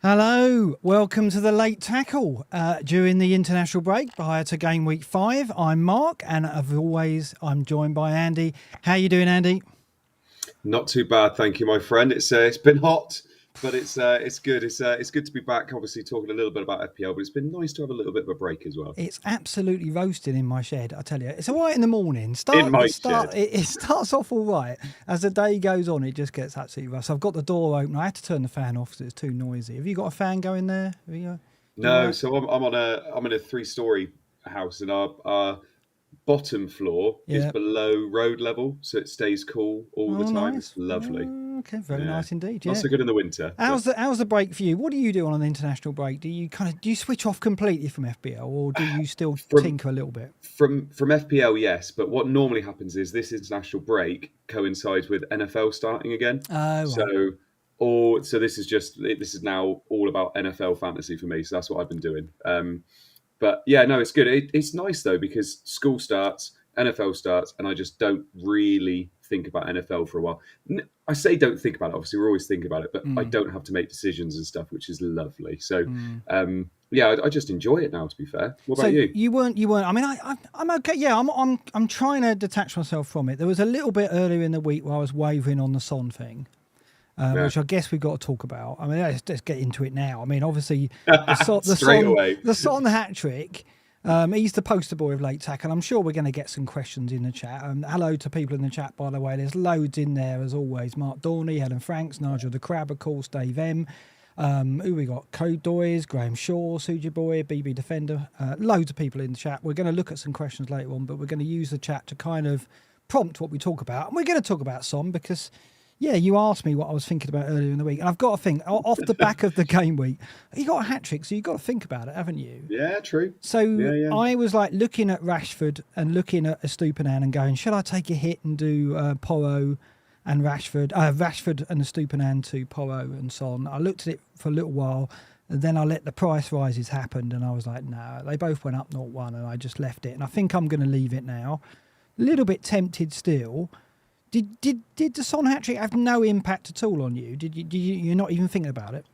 Hello, welcome to the late tackle during the international break prior to game week 5. I'm Mark, and as always, I'm joined by Andy. How you doing, Andy? Not too bad, thank you, my friend. It's been hot, but it's good. It's good to be back. Obviously, talking a little bit about FPL, but it's been nice to have a little bit of a break as well. It's absolutely roasting in my shed, I tell you. It's all right in the morning. Shed. It starts off all right. As the day goes on, it just gets absolutely rough. So I've got the door open. I had to turn the fan off because it's too noisy. Have you got a fan going there? No, so I'm in a 3-story house, and our bottom floor is below road level, so it stays cool all the time. Nice. It's lovely. Okay, very nice indeed. Yeah. Not so good in the winter. How's the break for you? What do you do on an international break? Do you switch off completely from FPL, or do you still tinker a little bit? From FPL, yes, but what normally happens is this international break coincides with NFL starting again. So this is now all about NFL fantasy for me. So that's what I've been doing. But yeah, no, it's good. It's nice though, because school starts, NFL starts, and I just don't really think about NFL for a while. I say don't think about it. Obviously, we're always thinking about it, but I don't have to make decisions and stuff, which is lovely. So, yeah, I just enjoy it now. To be fair, what about you? You weren't. I mean, I'm okay. Yeah, I'm trying to detach myself from it. There was a little bit earlier in the week where I was wavering on the Son thing. Which I guess we've got to talk about. I mean, let's get into it now. I mean, obviously, the Son hat-trick, he's the poster boy of late tackle. I'm sure we're going to get some questions in the chat. Hello to people in the chat, by the way. There's loads in there, as always. Mark Dorney, Helen Franks, Nigel the Crab, of course, Dave M. Who we got? Code Doys, Graham Shaw, Suji Boy, BB Defender. Loads of people in the chat. We're going to look at some questions later on, but we're going to use the chat to kind of prompt what we talk about. And we're going to talk about Son because... yeah, you asked me what I was thinking about earlier in the week, and I've got to think, off the back of the game week, you got a hat-trick, so you've got to think about it, haven't you? Yeah, true. So I was like looking at Rashford and looking at Estupinan and going, should I take a hit and do Porro and Rashford and Estupinan to Porro and Son? I looked at it for a little while, and then I let the price rises happen, and I was like, no, they both went up 0-1, and I just left it, and I think I'm going to leave it now. A little bit tempted still. Did the Son hat-trick have no impact at all on you? You're not even thinking about it?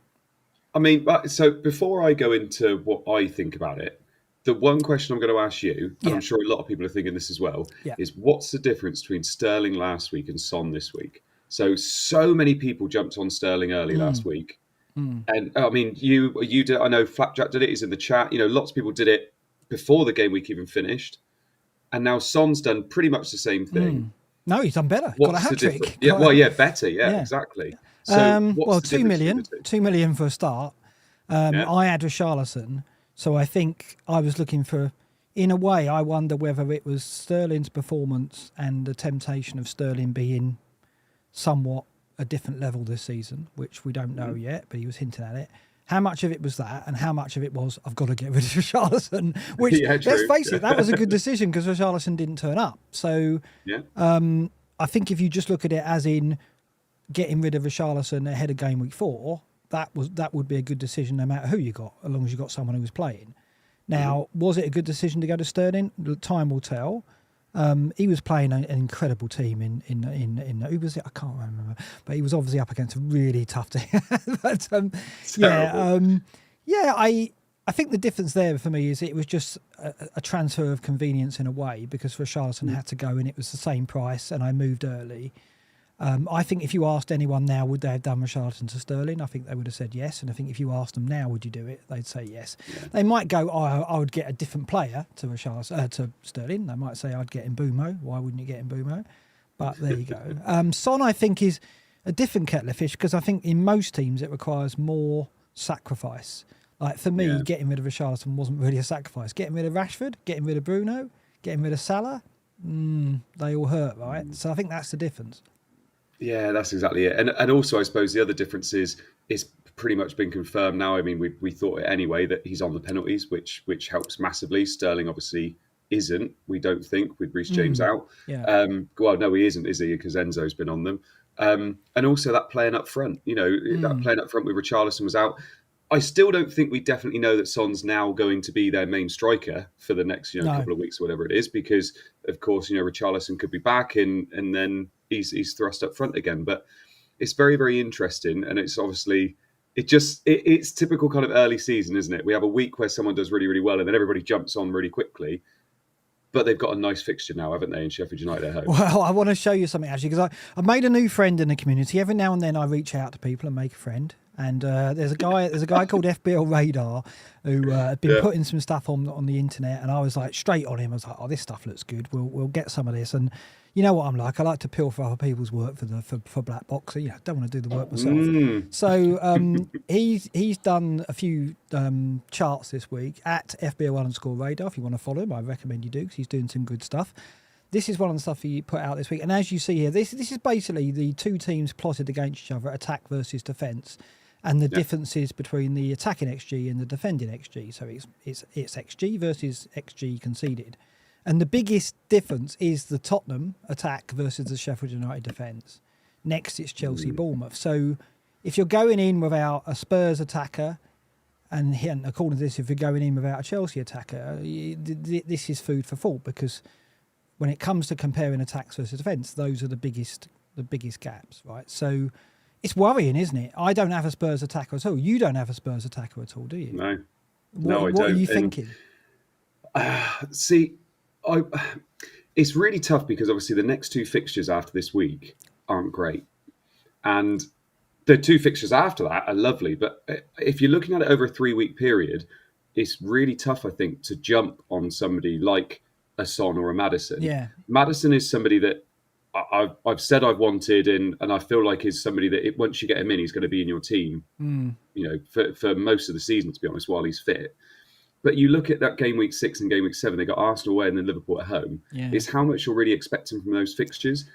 I mean, so before I go into what I think about it, the one question I'm going to ask you, and I'm sure a lot of people are thinking this as well, is what's the difference between Sterling last week and Son this week? So many people jumped on Sterling early last week. And I mean, you did, I know Flapjack did it, he's in the chat. You know, lots of people did it before the game week even finished. And now Son's done pretty much the same thing. No, he's done better. Got a hat-trick. Better. Yeah, exactly. So 2 million for a start. I had Richarlison, so I think I was looking for... in a way, I wonder whether it was Sterling's performance and the temptation of Sterling being somewhat a different level this season, which we don't know yet, but he was hinting at it. How much of it was that, and how much of it was, I've got to get rid of Richarlison, which, let's face it, that was a good decision because Richarlison didn't turn up. So I think if you just look at it as in getting rid of Richarlison ahead of game week 4, that would be a good decision no matter who you got, as long as you got someone who was playing. Now, was it a good decision to go to Sterling? Time will tell. He was playing an incredible team in who was it? I can't remember, but he was obviously up against a really tough team. But I think the difference there for me is it was just a transfer of convenience in a way because Richarlison had to go and it was the same price and I moved early. I think if you asked anyone now, would they have done Richarlison to Sterling? I think they would have said yes. And I think if you asked them now, would you do it? They'd say yes. Yeah. They might go, I would get a different player to Richarlison, to Sterling. They might say, I'd get Mbumo. Why wouldn't you get Mbumo? But there you go. Son, I think, is a different kettle of fish because I think in most teams it requires more sacrifice. Like for me, getting rid of Richarlison wasn't really a sacrifice. Getting rid of Rashford, getting rid of Bruno, getting rid of Salah, they all hurt, right? So I think that's the difference. Yeah, that's exactly it. And also, I suppose the other difference is it's pretty much been confirmed now. I mean, we thought it anyway that he's on the penalties, which helps massively. Sterling obviously isn't, we don't think, with Reece James out. Yeah. Well, no, he isn't, is he? Because Enzo's been on them. And also that playing up front, that playing up front with Richarlison was out. I still don't think we definitely know that Son's now going to be their main striker for the next couple of weeks, whatever it is, because of course Richarlison could be back and then he's thrust up front again. But it's very, very interesting, and it's obviously it's typical kind of early season, isn't it? We have a week where someone does really, really well, and then everybody jumps on really quickly. But they've got a nice fixture now, haven't they, in Sheffield United at home? Well, I want to show you something, actually, because I've made a new friend in the community. Every now and then I reach out to people and make a friend. And there's a guy called FPL Radar who had been putting some stuff on the internet, and I was like straight on him. I was like, "Oh, this stuff looks good. We'll get some of this." And you know what I'm like? I like to pilfer other people's work for BlackBox. So, don't want to do the work myself. So he's done a few charts this week at FBL_Radar. If you want to follow him, I recommend you do, because he's doing some good stuff. This is one of the stuff he put out this week, and as you see here, this is basically the two teams plotted against each other, attack versus defence, and the differences between the attacking XG and the defending XG. So it's XG versus XG conceded. And the biggest difference is the Tottenham attack versus the Sheffield United defence. Next, it's Chelsea-Bournemouth. So if you're going in without a Spurs attacker, and according to this, if you're going in without a Chelsea attacker, this is food for thought, because when it comes to comparing attacks versus defence, those are the biggest gaps, right? So it's worrying, isn't it? I don't have a Spurs attacker at all. You don't have a Spurs attacker at all, do you? No. I don't. What are you thinking? It's really tough, because obviously the next two fixtures after this week aren't great. And the two fixtures after that are lovely. But if you're looking at it over a 3-week period, it's really tough, I think, to jump on somebody like a Son or a Maddison. Yeah. Maddison is somebody that I've said I've wanted, and I feel like is somebody that once you get him in, he's going to be in your team, for most of the season, to be honest, while he's fit. But you look at that game week 6 and game week 7, they got Arsenal away and then Liverpool at home. Yeah. It's how much you're really expecting from those fixtures.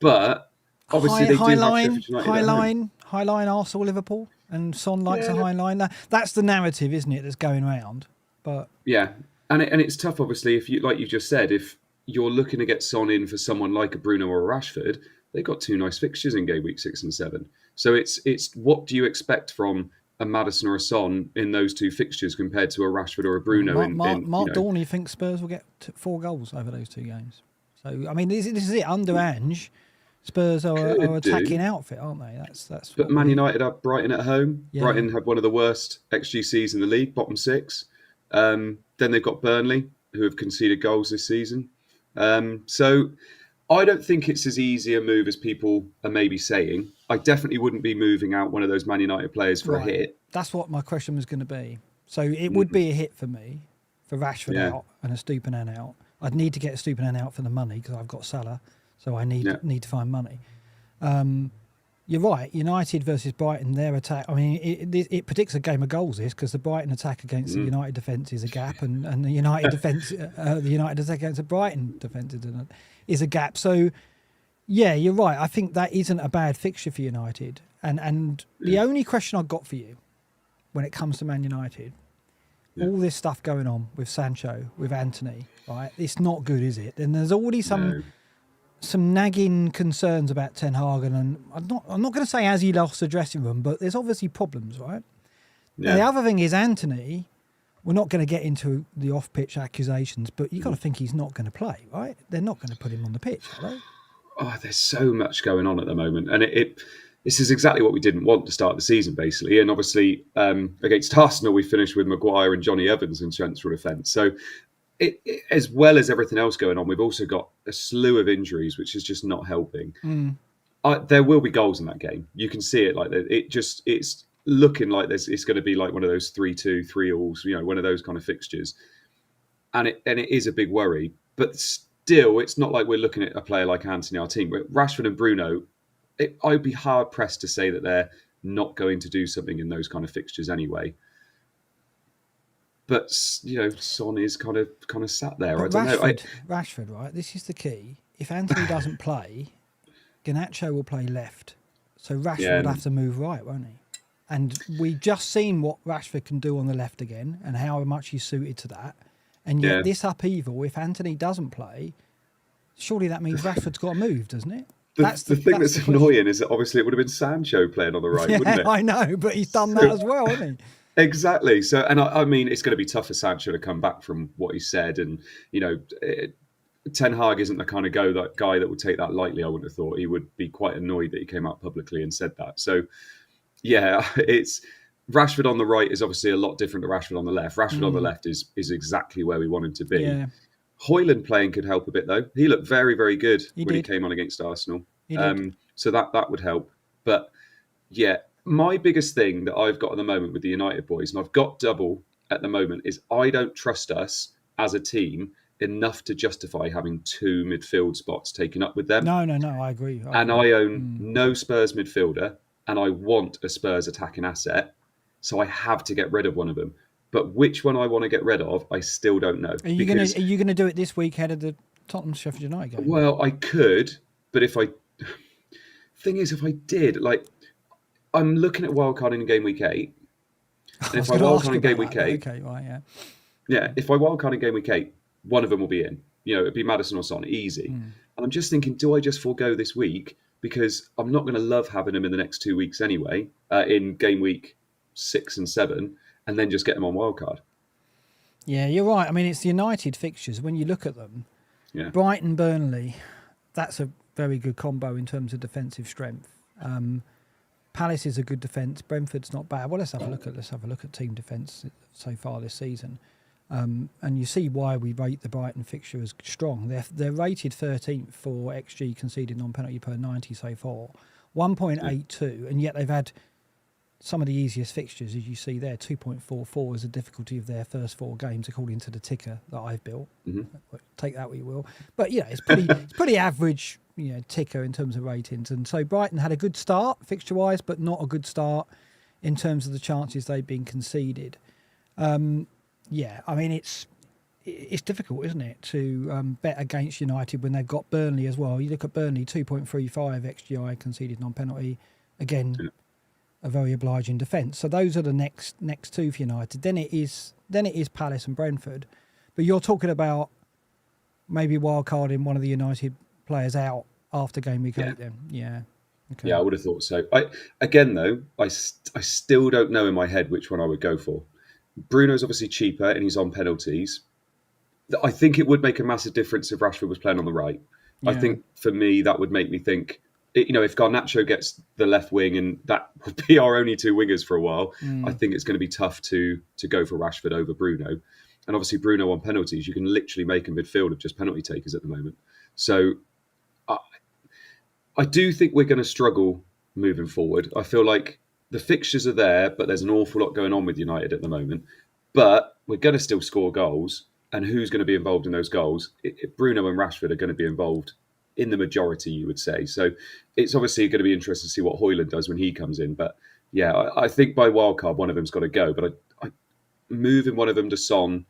But obviously they do have Sheffield United high line Arsenal, Liverpool, and Son likes a high line. That's the narrative, isn't it, that's going around? But yeah, and it's tough, obviously, if you, like you just said, if you're looking to get Son in for someone like a Bruno or a Rashford, they've got 2 nice fixtures in game week 6 and 7. So it's what do you expect from a Maddison or a Son in those 2 fixtures compared to a Rashford or a Bruno? Mark Dorney thinks Spurs will get 4 goals over those 2 games. So I mean, this is it. Under Ange, Spurs are attacking outfit, aren't they? That's. But Man United have Brighton at home. Yeah. Brighton have one of the worst XGCs in the league, bottom 6. Then they've got Burnley, who have conceded goals this season. So I don't think it's as easy a move as people are maybe saying. I definitely wouldn't be moving out one of those Man United players for a hit. That's what my question was going to be. So it would be a hit for me, for Rashford out and a Stupinan out. I'd need to get a Stupinan out for the money, because I've got Salah, so I need to find money. You're right. United versus Brighton, their attack. I mean, it predicts a game of goals, this, because the Brighton attack against the United defence is a gap, and the United defence, the United attack against the Brighton defence is a gap. So, yeah, you're right. I think that isn't a bad fixture for United. And the only question I've got for you when it comes to Man United, all this stuff going on with Sancho, with Anthony, right? It's not good, is it? And there's already some nagging concerns about Ten Hag, and I'm not going to say has he lost the dressing room, but there's obviously problems, right? Yeah. Now, the other thing is Anthony. We're not going to get into the off-pitch accusations, but you've got to think he's not going to play, right? They're not going to put him on the pitch, are they? Oh, there's so much going on at the moment, and this is exactly what we didn't want to start the season, basically. And obviously, against Arsenal, we finished with Maguire and Johnny Evans in central defence. So, as well as everything else going on, we've also got a slew of injuries, which is just not helping. There will be goals in that game. You can see it. Like it's looking like it's going to be like one of those 3-2, 3-alls, one of those kind of fixtures. And it is a big worry. But still, it's not like we're looking at a player like Anthony, our team. But Rashford and Bruno, I'd be hard pressed to say that they're not going to do something in those kind of fixtures anyway. But Son is kind of sat there. But I don't know. Rashford, right? This is the key. If Anthony doesn't play, Garnacho will play left, so Rashford will have to move right, won't he? And we've just seen what Rashford can do on the left again, and how much he's suited to that. And yet, this upheaval, if Anthony doesn't play, surely that means Rashford's got to move, doesn't it? The thing that's annoying is that obviously it would have been Sancho playing on the right, wouldn't it? I know, but he's done that as well, hasn't he? Exactly. So, and I mean, it's going to be tough for Sancho to come back from what he said. And, Ten Hag isn't the kind of guy that would take that lightly, I wouldn't have thought. He would be quite annoyed that he came out publicly and said that. So, Yeah, it's Rashford on the right is obviously a lot different to Rashford on the left. Rashford on the left is exactly where we want him to be. Yeah. Højlund playing could help a bit though. He looked very, very good when he did. came on against Arsenal. He did. So that would help. But yeah, my biggest thing that I've got at the moment with the United boys, and I've got double at the moment, is I don't trust us as a team enough to justify having 2 midfield spots taken up with them. No, I agree. I own no Spurs midfielder, and I want a Spurs attacking asset, so I have to get rid of one of them. But which one I want to get rid of, I still don't know. Are you going to do it this week ahead of the Tottenham Sheffield United game? Well, I could, but if I did, like, I'm looking at wildcarding in game week 8. And if I wildcard in game week 8, okay, right, yeah. Yeah, if I wildcard in game week 8, one of them will be in. It'd be Maddison or Son, easy. And I'm just thinking, do I just forego this week? Because I'm not going to love having them in the next 2 weeks anyway, in game week 6 and 7, and then just get them on wildcard. Yeah, you're right. I mean, it's the United fixtures. When you look at them, Brighton, Burnley, that's a very good combo in terms of defensive strength. Palace is a good defence. Brentford's not bad. Well, let's have a look at team defence so far this season. And you see why we rate the Brighton fixture as strong. They're rated 13th for XG conceded non-penalty per 90 so far, 1.82, and yet they've had some of the easiest fixtures, as you see there. 2.44 is the difficulty of their first 4 games, according to the ticker that I've built. Take that what you will, but it's pretty average, ticker in terms of ratings. And so Brighton had a good start fixture-wise, but not a good start in terms of the chances they've been conceded. I mean, it's difficult, isn't it, to bet against United when they've got Burnley as well. You look at Burnley, 2.35 XGI conceded non-penalty. Again, a very obliging defence. So those are the next 2 for United. Then it is Palace and Brentford. But you're talking about maybe wildcarding one of the United players out after game week 8 then. Yeah. Okay. Yeah, I would have thought so. I still don't know in my head which one I would go for. Bruno's obviously cheaper and he's on penalties. I think it would make a massive difference if Rashford was playing on the right. Yeah. I think for me, that would make me think, if Garnacho gets the left wing and that would be our only 2 wingers for a while, I think it's going to be tough to go for Rashford over Bruno. And obviously Bruno on penalties, you can literally make a midfield of just penalty takers at the moment. So I do think we're going to struggle moving forward. I feel like the fixtures are there, but there's an awful lot going on with United at the moment. But we're going to still score goals. And who's going to be involved in those goals? Bruno and Rashford are going to be involved in the majority, you would say. So it's obviously going to be interesting to see what Højlund does when he comes in. But yeah, I think by wildcard, one of them's got to go. But I moving one of them to Son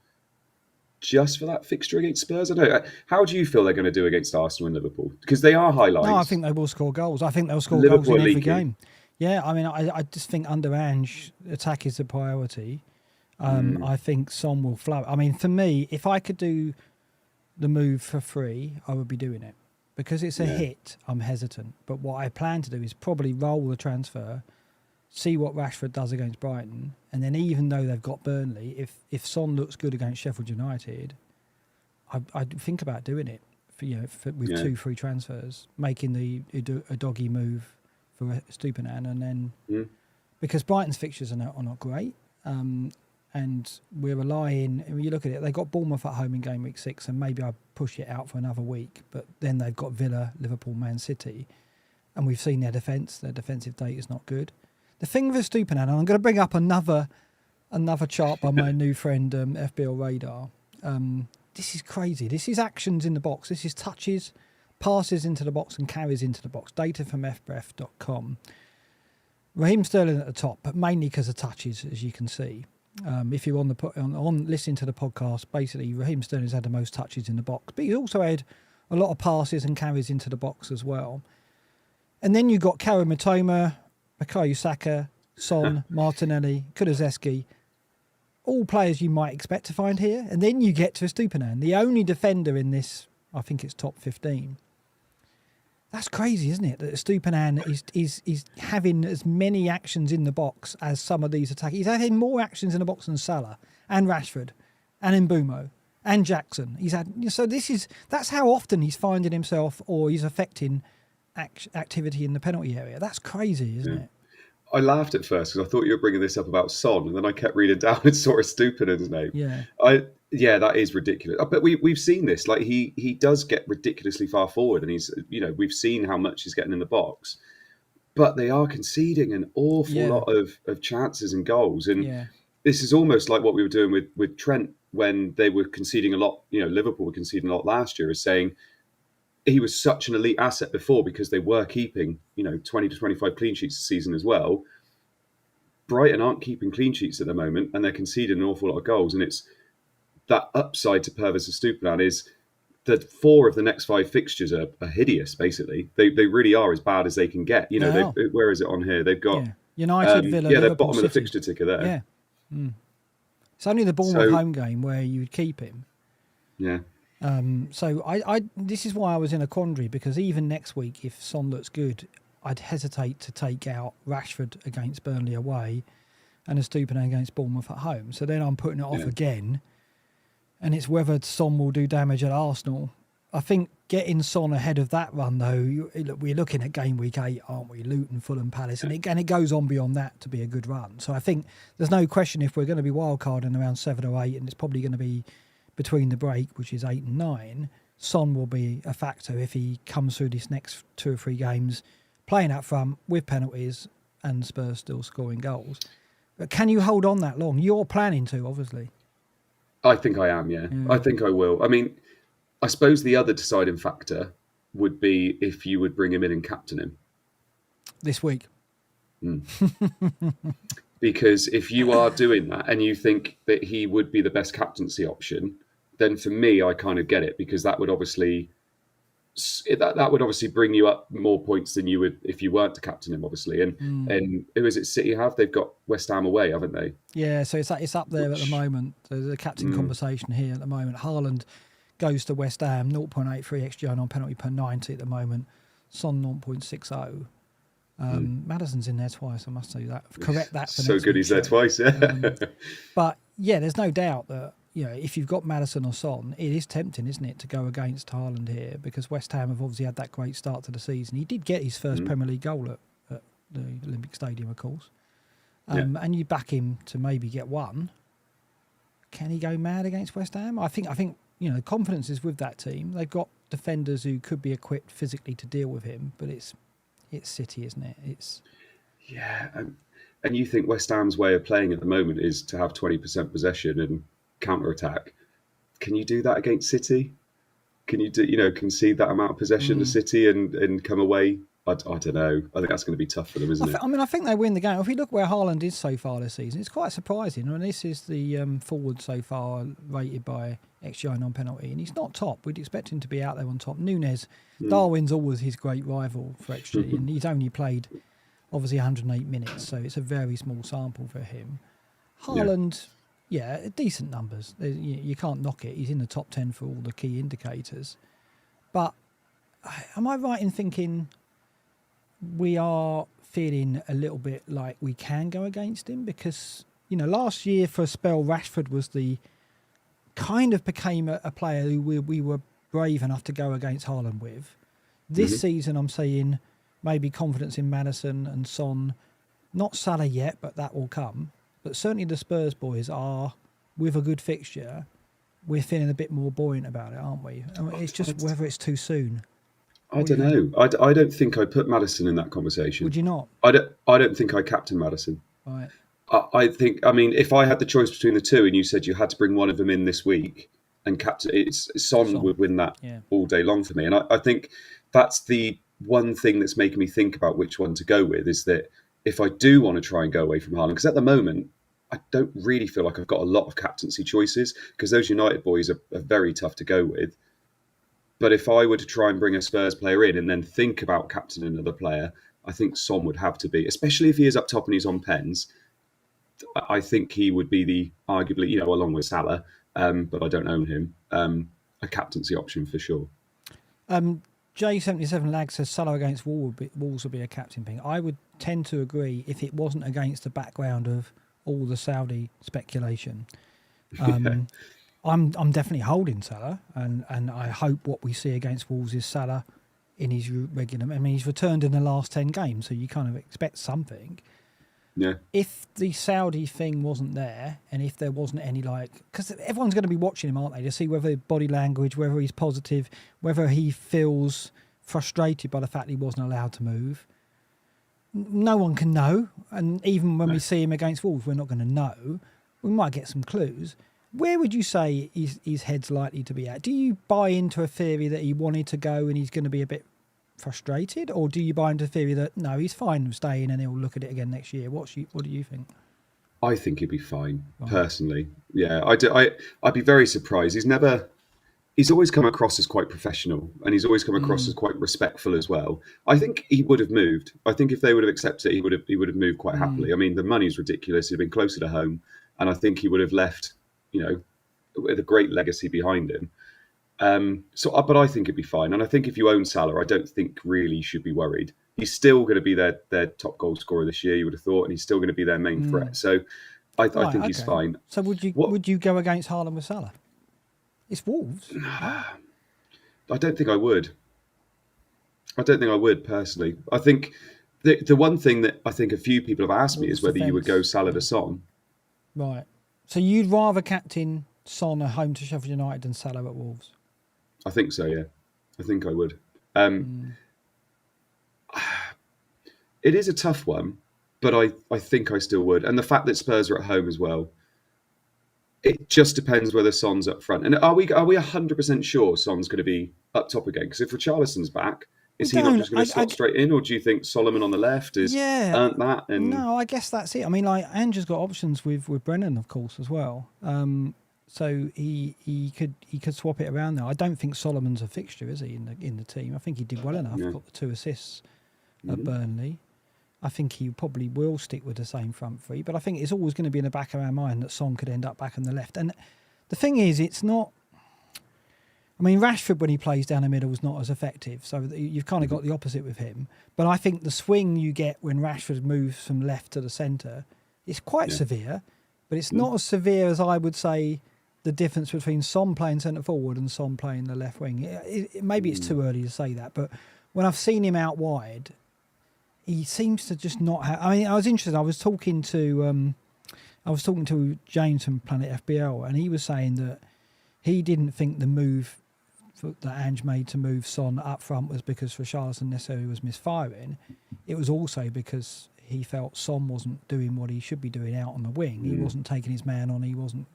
just for that fixture against Spurs. I don't know. How do you feel they're going to do against Arsenal and Liverpool? Because they are highlights. No, I think they will score goals. I think they'll score goals in every game. Yeah, I mean, I just think under Ange, attack is the priority. I think Son will flow. I mean, for me, if I could do the move for free, I would be doing it. Because it's a hit, I'm hesitant. But what I plan to do is probably roll the transfer, see what Rashford does against Brighton, and then even though they've got Burnley, if Son looks good against Sheffield United, I'd think about doing it with 2 free transfers, making a doggy move for Stupinan, and then because Brighton's fixtures are not great, and we're relying. When you look at it, they got Bournemouth at home in game week 6, and maybe I push it out for another week. But then they've got Villa, Liverpool, Man City, and we've seen their defence. Their defensive data is not good. The thing with Stupinan, and I'm going to bring up another chart by my new friend FPL Radar. This is crazy. This is actions in the box. This is touches, passes into the box, and carries into the box. Data from fbref.com. Raheem Sterling at the top, but mainly because of touches, as you can see. If you're on listening to the podcast, basically Raheem Sterling's had the most touches in the box, but he's also had a lot of passes and carries into the box as well. And then you've got Karo Mitoma, Bukayo Saka, Son, Martinelli, Kulusevski, all players you might expect to find here. And then you get to Stupinan, the only defender in this, I think it's top 15. That's crazy, isn't it? That Stupinan is having as many actions in the box as some of these attackers. He's having more actions in the box than Salah and Rashford and Mbeumo and Jackson. That's how often he's finding himself or he's affecting activity in the penalty area. That's crazy, isn't it? I laughed at first because I thought you were bringing this up about Son, and then I kept reading down and saw a Stupidon's name. Yeah, that is ridiculous. But we've seen this. Like he does get ridiculously far forward, and we've seen how much he's getting in the box. But they are conceding an awful lot of chances and goals, and this is almost like what we were doing with Trent when they were conceding a lot. Liverpool were conceding a lot last year, is saying he was such an elite asset before because they were keeping 20 to 25 clean sheets a season as well. Brighton aren't keeping clean sheets at the moment, and they're conceding an awful lot of goals, and it's that upside to Purvis and Stupidan is that 4 of the next 5 fixtures are hideous. Basically, they really are as bad as they can get. Where is it on here? They've got United, Villa, they're Liverpool, bottom City. of the fixture ticker there. Yeah, it's only the Bournemouth home game where you would keep him. Yeah. So I this is why I was in a quandary, because even next week, if Son looks good, I'd hesitate to take out Rashford against Burnley away and a Stupidan against Bournemouth at home. So then I'm putting it off again. And it's whether Son will do damage at Arsenal. I think getting Son ahead of that run, though, we're looking at game week 8, aren't we? Luton, Fulham, Palace. And it goes on beyond that to be a good run. So I think there's no question if we're going to be wildcarding around 7 or 8, and it's probably going to be between the break, which is 8 and 9, Son will be a factor if he comes through this next 2 or 3 games playing up front with penalties and Spurs still scoring goals. But can you hold on that long? You're planning to, obviously. I think I am, yeah. I think I will. I mean, I suppose the other deciding factor would be if you would bring him in and captain him. This week. Because if you are doing that and you think that he would be the best captaincy option, then for me, I kind of get it, because that would obviously bring you up more points than you would if you weren't to captain him, obviously. And who is it City have? They've got West Ham away, haven't they? Yeah, so it's up there at the moment. There's a captain conversation here at the moment. Haaland goes to West Ham, 0.83 XG on penalty per 90 at the moment. Son 0.60. Maddison's in there twice, I must say that. Correct that. For so good he's there twice, yeah. But yeah, there's no doubt that if you've got Maddison or Son, it is tempting, isn't it, to go against Haaland here, because West Ham have obviously had that great start to the season. He did get his first Premier League goal at the Olympic Stadium, of course. And you back him to maybe get one. Can he go mad against West Ham? I think confidence is with that team. They've got defenders who could be equipped physically to deal with him, but it's City, isn't it? And you think West Ham's way of playing at the moment is to have 20% possession and counter-attack. Can you do that against City? Can you concede that amount of possession to City and come away? I don't know. I think that's going to be tough for them, isn't it? I think they win the game. If we look where Haaland is so far this season, it's quite surprising. I mean, this is the forward so far rated by XGI non-penalty, and he's not top. We'd expect him to be out there on top. Nunes, Darwin's always his great rival for XG, and he's only played, obviously, 108 minutes, so it's a very small sample for him. Haaland... Yeah, decent numbers. You can't knock it. He's in the top 10 for all the key indicators. But am I right in thinking we are feeling a little bit like we can go against him? Because, last year for a spell, Rashford was became a player who we were brave enough to go against Haaland with. This season, I'm saying maybe confidence in Maddison and Son. Not Salah yet, but that will come. But certainly the Spurs boys are, with a good fixture, we're feeling a bit more buoyant about it, aren't we? I mean, it's just whether it's too soon. I don't know. I don't think I put Maddison in that conversation. Would you not? I don't think I captain Maddison. Right. I think, if I had the choice between the two and you said you had to bring one of them in this week and captain, Son would win that all day long for me. And I think that's the one thing that's making me think about which one to go with, is that if I do want to try and go away from Haaland, because at the moment, I don't really feel like I've got a lot of captaincy choices, because those United boys are very tough to go with. But if I were to try and bring a Spurs player in and then think about captaining another player, I think Son would have to be, especially if he is up top and he's on pens. I think he would be the arguably, along with Salah, but I don't own him, a captaincy option for sure. J77 Lag says Salah against Wolves would be a captain thing. I would tend to agree if it wasn't against the background of all the Saudi speculation. I'm definitely holding Salah, and I hope what we see against Wolves is Salah in his regular... I mean, he's returned in the last 10 games, so you kind of expect something. Yeah. If the Saudi thing wasn't there, and if there wasn't any because everyone's going to be watching him, aren't they, to see whether body language, whether he's positive, whether he feels frustrated by the fact he wasn't allowed to move. No one can know, and even when we see him against Wolves, we're not going to know. We might get some clues. Where would you say his head's likely to be at? Do you buy into a theory that he wanted to go and he's going to be a bit frustrated, or do you buy into the theory that no, he's fine staying and he'll look at it again next year? What do you think? I think he'd be fine, personally. Yeah, I'd be very surprised. He's always come across as quite professional, and he's always come across as quite respectful as well. I think he would have moved. I think if they would have accepted it, he would have moved quite happily. I mean, the money's ridiculous. He'd been closer to home, and I think he would have left, with a great legacy behind him. But I think it'd be fine. And I think if you own Salah, I don't think really you should be worried. He's still going to be their top goal scorer this year, you would have thought, and he's still going to be their main threat. So I think he's fine. So would you go against Haaland with Salah? It's Wolves. I don't think I would. I don't think I would, personally. I think the one thing that I think a few people have asked me is whether you would go Salah to Son. Right. So you'd rather captain Son at home to Sheffield United than Salah at Wolves? I think so, yeah. I think I would. It is a tough one, but I think I still would. And the fact that Spurs are at home as well, it just depends whether Son's up front. And are we 100% sure Son's going to be up top again? Because if Richarlison's back, is he not just going to slot straight in? Or do you think Solomon on the left is earned that? And no, I guess that's it. I mean, Andrew's got options with Brennan, of course, as well. So he could swap it around there. I don't think Solomon's a fixture, is he, in the team? I think he did well enough. Got the 2 assists at Burnley. I think he probably will stick with the same front three, but I think it's always going to be in the back of our mind that Son could end up back on the left. And the thing is, it's not. I mean, Rashford, when he plays down the middle, is not as effective. So you've kind of got the opposite with him. But I think the swing you get when Rashford moves from left to the centre is quite severe, but it's not as severe as I would say the difference between Son playing centre forward and Son playing the left wing. Maybe it's too early to say that, but when I've seen him out wide, he seems to just not have. I mean, I was interested. I was talking to James from Planet FBL, and he was saying that he didn't think the move that Ange made to move Son up front was because Richarlison necessarily was misfiring. It was also because he felt Son wasn't doing what he should be doing out on the wing. He wasn't taking his man on. He wasn't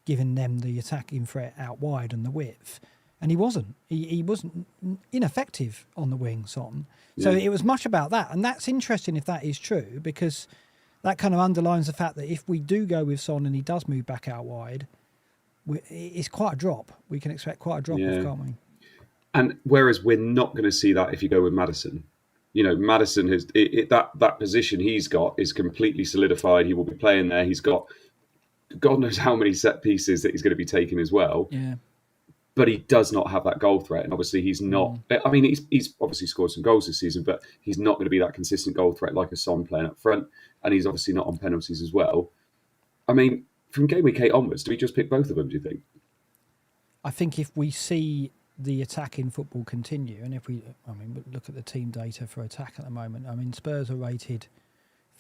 giving them the attacking threat out wide and the width. And he wasn't. He wasn't ineffective on the wing, Son. So it was much about that. And that's interesting if that is true, because that kind of underlines the fact that if we do go with Son and he does move back out wide, it's quite a drop. We can expect quite a drop off, can't we? And whereas we're not going to see that if you go with Maddison. Maddison has that position he's got is completely solidified. He will be playing there. He's got God knows how many set pieces that he's going to be taking as well. Yeah. But he does not have that goal threat. And obviously he's not... I mean, he's obviously scored some goals this season, but he's not going to be that consistent goal threat like a Son playing up front. And he's obviously not on penalties as well. I mean, from game week 8 onwards, do we just pick both of them, do you think? I think if we see the attack in football continue, and look at the team data for attack at the moment. I mean, Spurs are rated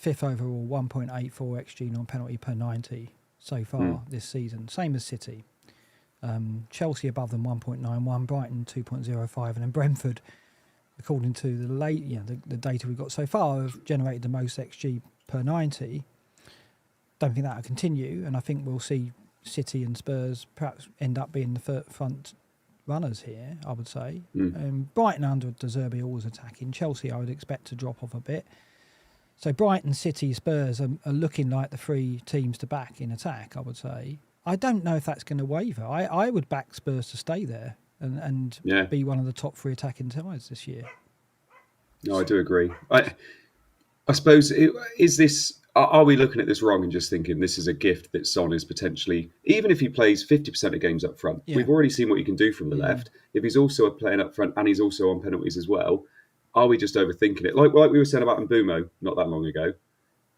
5th overall, 1.84 XG non-penalty per 90 so far this season. Same as City. Chelsea above them 1.91, Brighton 2.05, and then Brentford, according to the data we've got so far, have generated the most XG per 90. Don't think that will continue, and I think we'll see City and Spurs perhaps end up being the front runners here, I would say. Brighton under De Zerbi always attacking. Chelsea I would expect to drop off a bit. So Brighton, City, Spurs are looking like the 3 teams to back in attack, I would say. I don't know if that's going to waver. I would back Spurs to stay there and be one of the top 3 attacking sides this year. No, I do agree. I suppose, is this... Are we looking at this wrong and just thinking this is a gift that Son is potentially... Even if he plays 50% of games up front, we've already seen what he can do from the left. If he's also playing up front and he's also on penalties as well, are we just overthinking it? Like we were saying about Mbumo not that long ago.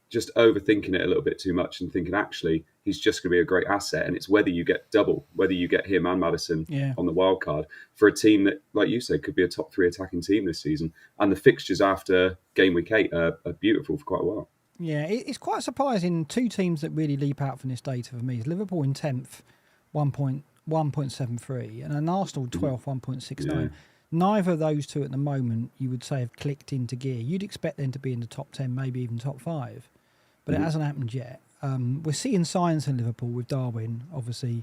Just overthinking it a little bit too much and thinking, actually, he's just going to be a great asset. And it's whether you get double, whether you get him and Maddison on the wild card for a team that, like you said, could be a top 3 attacking team this season. And the fixtures after game week 8 are beautiful for quite a while. Yeah, it's quite surprising. Two teams that really leap out from this data for me is Liverpool in 10th, 1.73, and an Arsenal 12th, 1.69. Yeah. Neither of those two at the moment you would say have clicked into gear. You'd expect them to be in the top 10, maybe even top 5, but it hasn't happened yet. We're seeing signs in Liverpool with Darwin, obviously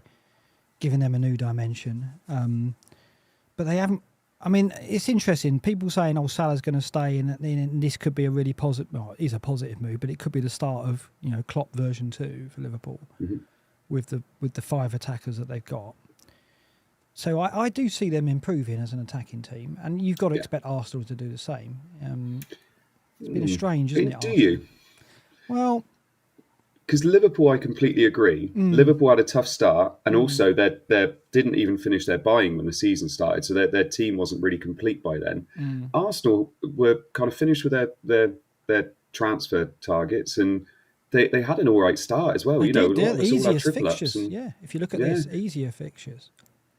giving them a new dimension, but they haven't. I mean, it's interesting. People saying, "Oh, Salah's going to stay," and this could be a really positive. Well, it is a positive move, but it could be the start of Klopp version 2 for Liverpool with the 5 attackers that they've got. So I do see them improving as an attacking team, and you've got to expect Arsenal to do the same. It's been strange, isn't it? Do you? Well, because Liverpool, I completely agree. Liverpool had a tough start, and also they didn't even finish their buying when the season started, so their team wasn't really complete by then. Arsenal were kind of finished with their transfer targets, and they had an all right start as well. They're easiest fixtures. If you look at this, easier fixtures.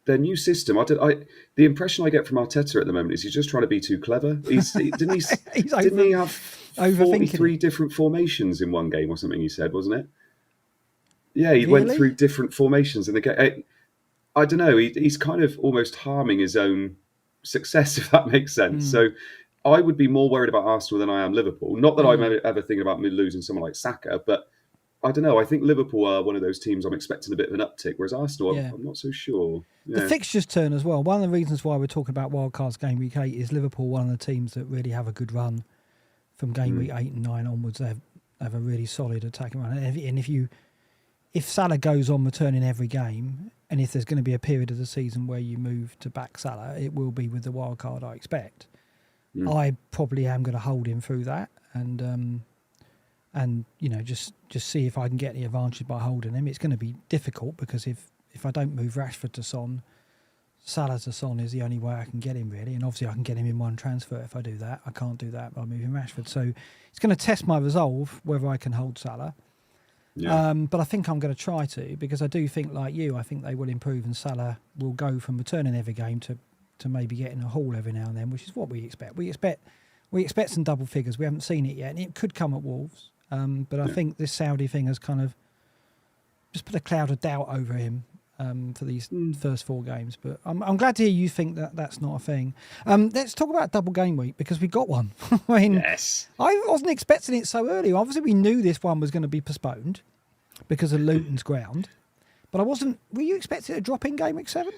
Their new system. The impression I get from Arteta at the moment is he's just trying to be too clever. Didn't he have 43 different formations in one game or something? He said, wasn't it? Yeah, he went through different formations in the game. I don't know. He's kind of almost harming his own success, if that makes sense. So I would be more worried about Arsenal than I am Liverpool. Not that I'm ever thinking about losing someone like Saka, but I don't know. I think Liverpool are one of those teams I'm expecting a bit of an uptick, whereas Arsenal, I'm not so sure. Yeah. The fixtures turn as well. One of the reasons why we're talking about wildcards game week 8 is Liverpool, one of the teams that really have a good run from game week 8 and 9 onwards. They have a really solid attacking run. And if Salah goes on returning every game, and if there's going to be a period of the season where you move to back Salah, it will be with the wildcard, I expect. I probably am going to hold him through that and just see if I can get the advantage by holding him. It's going to be difficult because if I don't move Rashford to Son, Salah to Son is the only way I can get him, really. And obviously I can get him in one transfer if I do that. I can't do that by moving Rashford. So it's going to test my resolve whether I can hold Salah. Yeah. But I think I'm going to try to, because I do think, like you, I think they will improve and Salah will go from returning every game to maybe getting a haul every now and then, which is what we expect. We expect some double figures. We haven't seen it yet, and it could come at Wolves. But I think this Saudi thing has kind of just put a cloud of doubt over him for these first 4 games. But I'm glad to hear you think that that's not a thing. Let's talk about double game week, because we got one. I mean, yes. I wasn't expecting it so early. Obviously, we knew this one was going to be postponed because of Luton's ground. But I wasn't. Were you expecting it to drop in game week 7?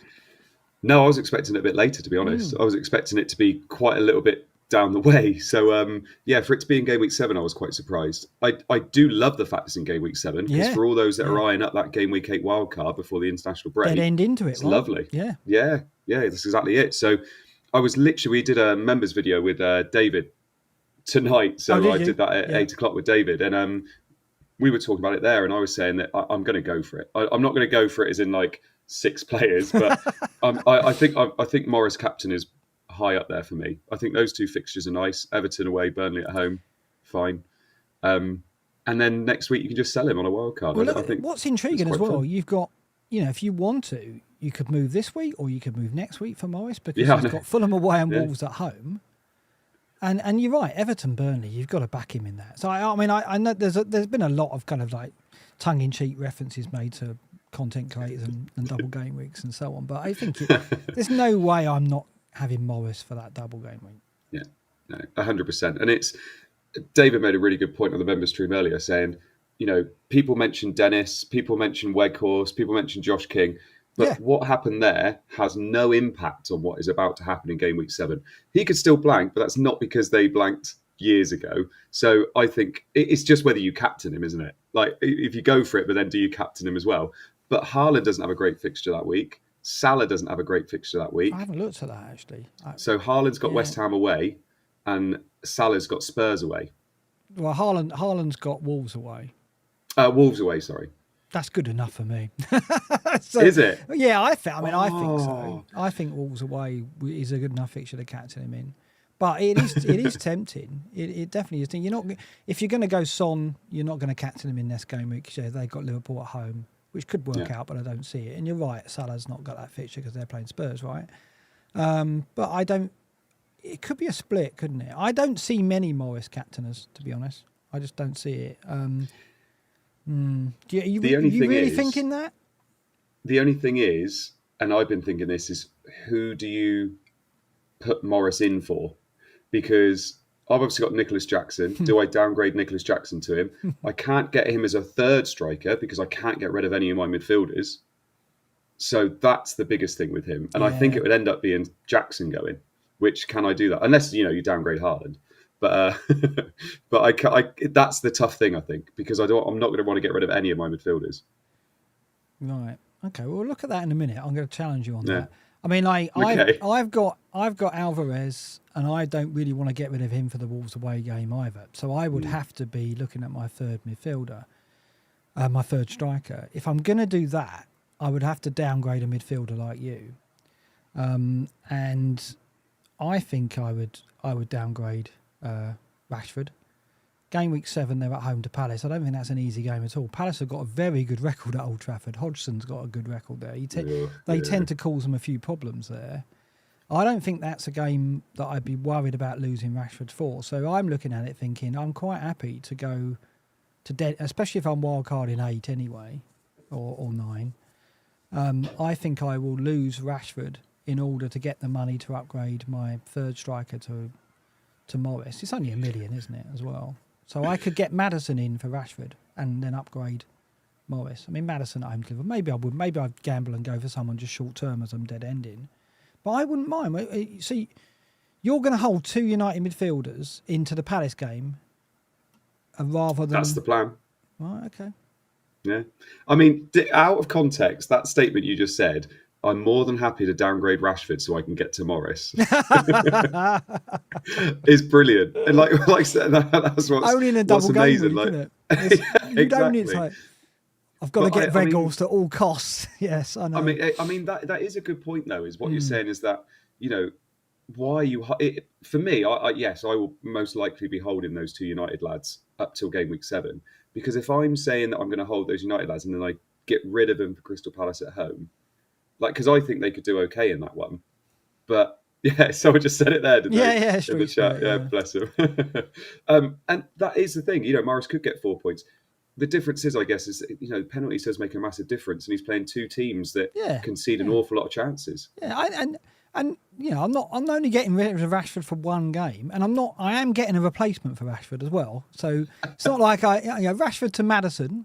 No, I was expecting it a bit later, to be honest. I was expecting it to be quite a little bit down the way. So, for it to be in game week 7, I was quite surprised. I do love the fact it's in game week 7, because for all those that are eyeing up that game week 8 wildcard before the international break, dead end into it. It's lovely. Yeah, that's exactly it. So we did a members video with David tonight. So I did that at 8 o'clock with David, and we were talking about it there, and I was saying that I'm going to go for it. I'm not going to go for it as in like 6 players, but I think Morris captain is high up there for me. I think those 2 fixtures are nice. Everton away, Burnley at home, fine. And then next week you can just sell him on a wild card. Well, I think what's intriguing as well, you've got, if you want to, you could move this week or you could move next week for Morris, because he's got Fulham away and Wolves at home. And you're right, Everton, Burnley, you've got to back him in that. So I know there's been a lot of kind of like tongue-in-cheek references made to content creators and double game weeks and so on. But I think there's no way I'm not having Morris for that double game week. Yeah, no, 100%. And David made a really good point on the members stream earlier, saying, people mention Dennis, people mention Weghorst, people mention Josh King, but what happened there has no impact on what is about to happen in game week 7. He could still blank, but that's not because they blanked years ago. So I think it's just whether you captain him, isn't it? Like, if you go for it, but then do you captain him as well? But Haaland doesn't have a great fixture that week. Salah doesn't have a great fixture that week. I haven't looked at that, actually. So Haaland's got West Ham away, and Salah's got Spurs away. Well, Haaland's got Wolves away. Wolves away, sorry. That's good enough for me. Is it? Yeah, I think so. I think Wolves away is a good enough fixture to captain him in. But it is tempting. It definitely is. If you're going to go Son, you're not going to captain him in this game week. They've got Liverpool at home, which could work out, but I don't see it. And you're right, Salah's not got that fixture because they're playing Spurs, right? But I don't. It could be a split, couldn't it? I don't see many Morris captainers, to be honest. I just don't see it. You thing really is, thinking that? The only thing is, and I've been thinking this, is who do you put Morris in for? Because I've obviously got Nicholas Jackson. Do I downgrade Nicholas Jackson to him? I can't get him as a third striker because I can't get rid of any of my midfielders. So that's the biggest thing with him. And I think it would end up being Jackson going, which can I do that? Unless, you downgrade Haaland. But that's the tough thing, I think, because I'm not going to want to get rid of any of my midfielders. Right. Okay. Well, we'll look at that in a minute. I'm going to challenge you on that. I mean, I've got Alvarez, and I don't really want to get rid of him for the Wolves away game either. So I would have to be looking at my third midfielder, my third striker. If I'm going to do that, I would have to downgrade a midfielder like you, and I think I would downgrade Rashford. Game week 7, they're at home to Palace. I don't think that's an easy game at all. Palace have got a very good record at Old Trafford. Hodgson's got a good record there. They tend to cause them a few problems there. I don't think that's a game that I'd be worried about losing Rashford for. So I'm looking at it thinking I'm quite happy to go to especially if I'm wildcard in 8 anyway, or 9. I think I will lose Rashford in order to get the money to upgrade my third striker to Morris. It's only $1 million, isn't it, as well? So I could get Maddison in for Rashford and then upgrade Morris. I mean, Maddison at home to Liverpool. Maybe I would. Maybe I'd gamble and go for someone just short term as I'm dead ending. But I wouldn't mind. See, you're going to hold 2 United midfielders into the Palace game rather than... That's the plan. Right, okay. Yeah. I mean, out of context, that statement you just said, I'm more than happy to downgrade Rashford so I can get to Morris. It's brilliant. And like I said, that's what's only in a double game amazing. Week, like, isn't it? You exactly. don't need to... I've got to get Weghorst at all costs. Yes, I know. I mean that is a good point, though, is what you're saying is that, why you... for me, yes, I will most likely be holding those 2 United lads up till game week 7. Because if I'm saying that I'm going to hold those United lads and then I get rid of them for Crystal Palace at home, because I think they could do okay in that one. But yeah, someone just said it there, didn't they? Yeah, in the chat. Yeah, bless him. And that is the thing. Morris could get 4 points. The difference is, I guess, is penalties does make a massive difference, and he's playing 2 teams that concede an awful lot of chances. Yeah, and I'm only getting rid of Rashford for 1 game, and I am getting a replacement for Rashford as well. So it's not like Rashford to Maddison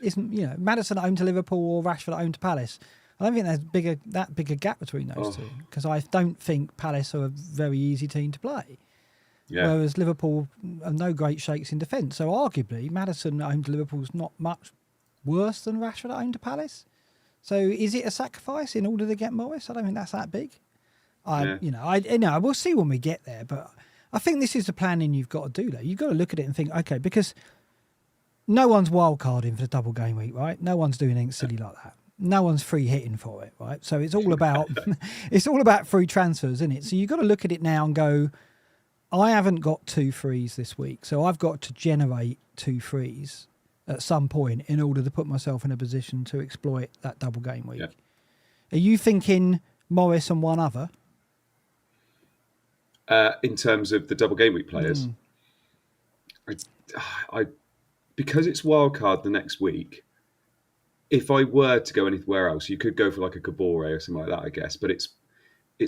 isn't Maddison at home to Liverpool or Rashford at home to Palace. I don't think there's that big a gap between those two, because I don't think Palace are a very easy team to play. Yeah. Whereas Liverpool are no great shakes in defence. So arguably, Maddison at home to Liverpool is not much worse than Rashford at home to Palace. So is it a sacrifice in order to get Morris? I don't think that's that big. We'll see when we get there. But I think this is the planning you've got to do there. You've got to look at it and think, okay, because no one's wildcarding for the double game week, right? No one's doing anything silly like that. No one's free hitting for it, right? So it's all about free transfers, isn't it? So you've got to look at it now and go, I haven't got 2 frees this week, so I've got to generate 2 frees at some point in order to put myself in a position to exploit that double game week. Yeah. Are you thinking Morris and one other? In terms of the double game week players, I because it's wildcard the next week. If I were to go anywhere else, you could go for like a Kabore or something like that, I guess. But it's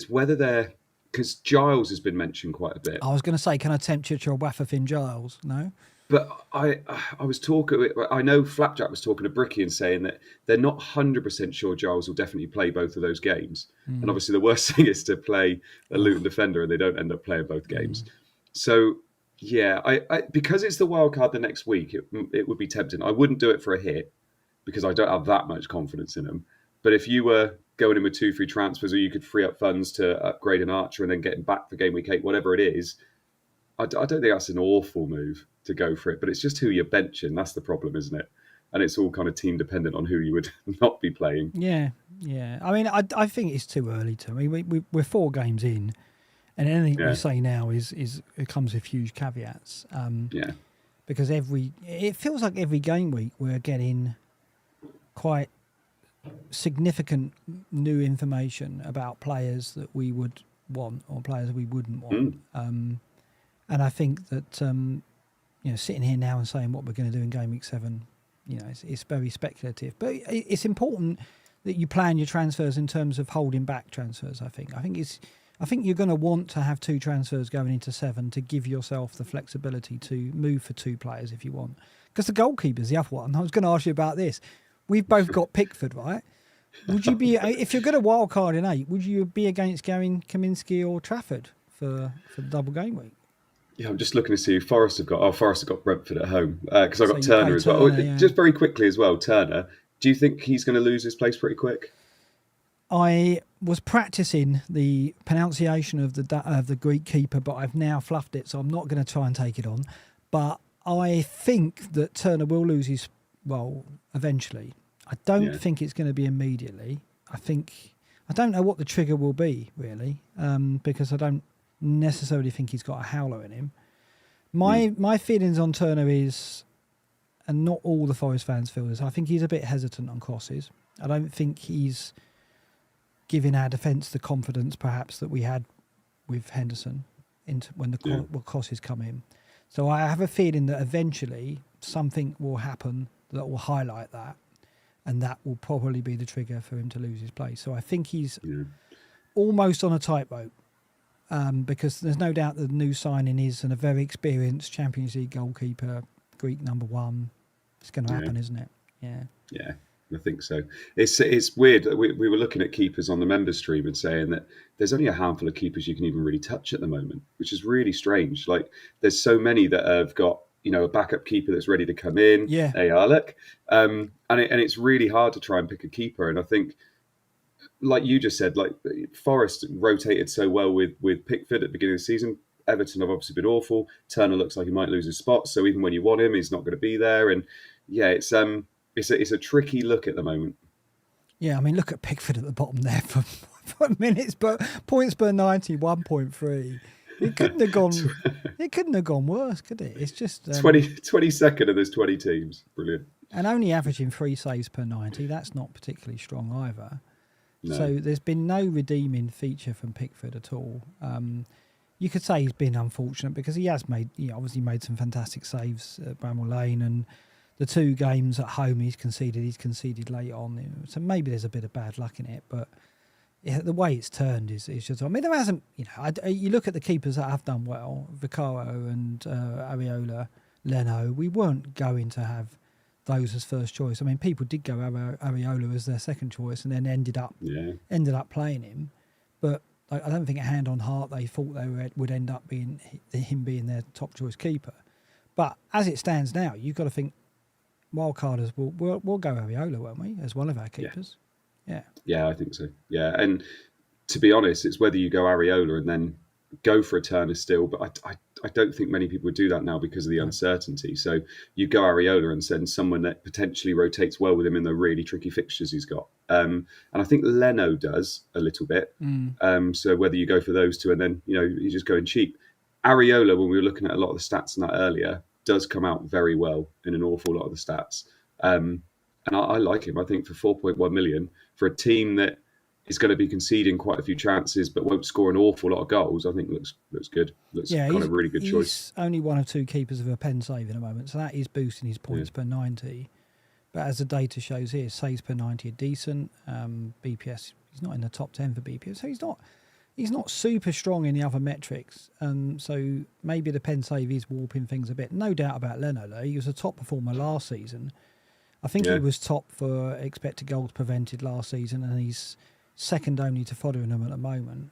whether they're... Because Giles has been mentioned quite a bit. I was going to say, can I tempt you to a waff of Finn Giles? No? But I was talking... I know Flapjack was talking to Bricky and saying that they're not 100% sure Giles will definitely play both of those games. And obviously the worst thing is to play a Luton defender and they don't end up playing both games. So, yeah, I because it's the wild card the next week, it would be tempting. I wouldn't do it for a hit, because I don't have that much confidence in them. But if you were going in with 2 free transfers, or you could free up funds to upgrade an Archer and then get him back for game week 8, whatever it is, I don't think that's an awful move to go for it. But it's just who you're benching. That's the problem, isn't it? And it's all kind of team dependent on who you would not be playing. Yeah. I mean, I think it's too early to. I mean, we're 4 games in, and anything we say now is it comes with huge caveats. Because it feels like every game week we're getting quite significant new information about players that we would want or players we wouldn't want. And I think that, sitting here now and saying what we're going to do in Game Week 7, it's very speculative. But it's important that you plan your transfers in terms of holding back transfers. I think you're going to want to have 2 transfers going into 7 to give yourself the flexibility to move for 2 players if you want. Because the goalkeeper's the other one. I was going to ask you about this. We've both got Pickford, right? Would you be, if you're going to wildcard in 8, would you be against going Kaminsky or Trafford for the double game week? Yeah, I'm just looking to see who Forest have got. Oh, Forest have got Brentford at home because I've got Turner as well. Just very quickly as well, Turner. Do you think he's going to lose his place pretty quick? I was practicing the pronunciation of the Greek keeper, but I've now fluffed it, so I'm not going to try and take it on. But I think that Turner will lose his role eventually. I don't think it's going to be immediately. I don't know what the trigger will be, really, because I don't necessarily think he's got a howler in him. My feelings on Turner is, and not all the Forest fans feel this, I think he's a bit hesitant on crosses. I don't think he's giving our defence the confidence, perhaps, that we had with Henderson when the crosses come in. So I have a feeling that eventually something will happen that will highlight that, and that will probably be the trigger for him to lose his place. So I think he's almost on a tightrope, because there's no doubt that the new signing is a very experienced Champions League goalkeeper, Greek number 1. It's going to happen, isn't it? Yeah, I think so. It's weird. We were looking at keepers on the members stream and saying that there's only a handful of keepers you can even really touch at the moment, which is really strange. Like, there's so many that have got a backup keeper that's ready to come in. Yeah. Hey, Alec. And it's really hard to try and pick a keeper. And I think, like you just said, like Forest rotated so well with Pickford at the beginning of the season. Everton have obviously been awful. Turner looks like he might lose his spot. So even when you want him, he's not going to be there. And it's a tricky look at the moment. Yeah, I mean, look at Pickford at the bottom there for minutes, but points per 90, 1.3. It couldn't have gone. It couldn't have gone worse, could it? It's just 22nd of there's 20 teams. Brilliant. And only averaging 3 saves per 90. That's not particularly strong either. No. So there's been no redeeming feature from Pickford at all. You could say he's been unfortunate because he has obviously made some fantastic saves at Bramall Lane, and the 2 games at home he's conceded late on. So maybe there's a bit of bad luck in it, but the way it's turned is just. I mean, there hasn't. You look at the keepers that have done well, Vicario and Areola, Leno. We weren't going to have those as first choice. I mean, people did go Areola as their second choice, and then ended up playing him. But I don't think, hand on heart, they thought they would end up being being their top choice keeper. But as it stands now, you've got to think wildcarders we'll go Areola, won't we, as one of our keepers? Yeah, I think so. Yeah, and to be honest, it's whether you go Areola and then go for a Turner still, but I don't think many people would do that now because of the uncertainty. So you go Areola and send someone that potentially rotates well with him in the really tricky fixtures he's got. And I think Leno does a little bit. So whether you go for those 2 and then you're just going cheap. Areola, when we were looking at a lot of the stats in that earlier, does come out very well in an awful lot of the stats. And I like him. I think for 4.1 million, for a team that is going to be conceding quite a few chances but won't score an awful lot of goals, I think looks good. Looks kind of a really good choice. He's only one of 2 keepers of a pen save in a moment, so that is boosting his points per 90. But as the data shows here, saves per 90 are decent. BPS, he's not in the top 10 for BPS, so he's not super strong in the other metrics. So maybe the pen save is warping things a bit. No doubt about Leno, though. He was a top performer last season. I think he was top for expected goals prevented last season, and he's second only to Foderingham at the moment.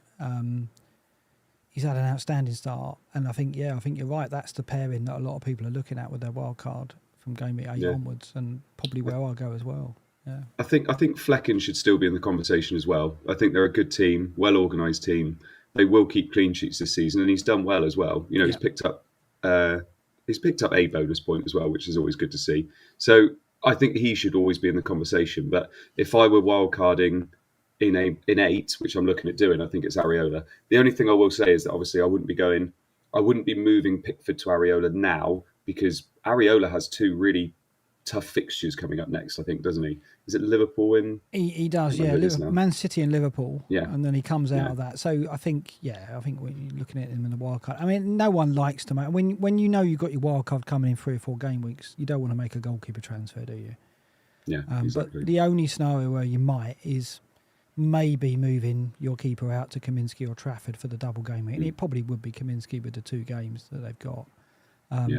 He's had an outstanding start, and I think you're right. That's the pairing that a lot of people are looking at with their wild card from Game Week 8 onwards, and probably where I'll go as well. Yeah, I think Flecken should still be in the conversation as well. I think they're a good team, well organised team. They will keep clean sheets this season, and he's done well as well. He's picked up a bonus point as well, which is always good to see. So I think he should always be in the conversation. But if I were wildcarding in 8, which I'm looking at doing, I think it's Areola. The only thing I will say is that obviously I wouldn't be moving Pickford to Areola now, because Areola has 2 really tough fixtures coming up next, I think, doesn't he? Is it Liverpool in? He does, yeah. Man City and Liverpool, and then he comes out of that. So I think when you're looking at him in the wild card, I mean, no one likes to make when you know you've got your wild card coming in 3 or 4 game weeks, you don't want to make a goalkeeper transfer, do you? Yeah, exactly. But the only scenario where you might is maybe moving your keeper out to Kaminsky or Trafford for the double game week, and it probably would be Kaminsky with the 2 games that they've got.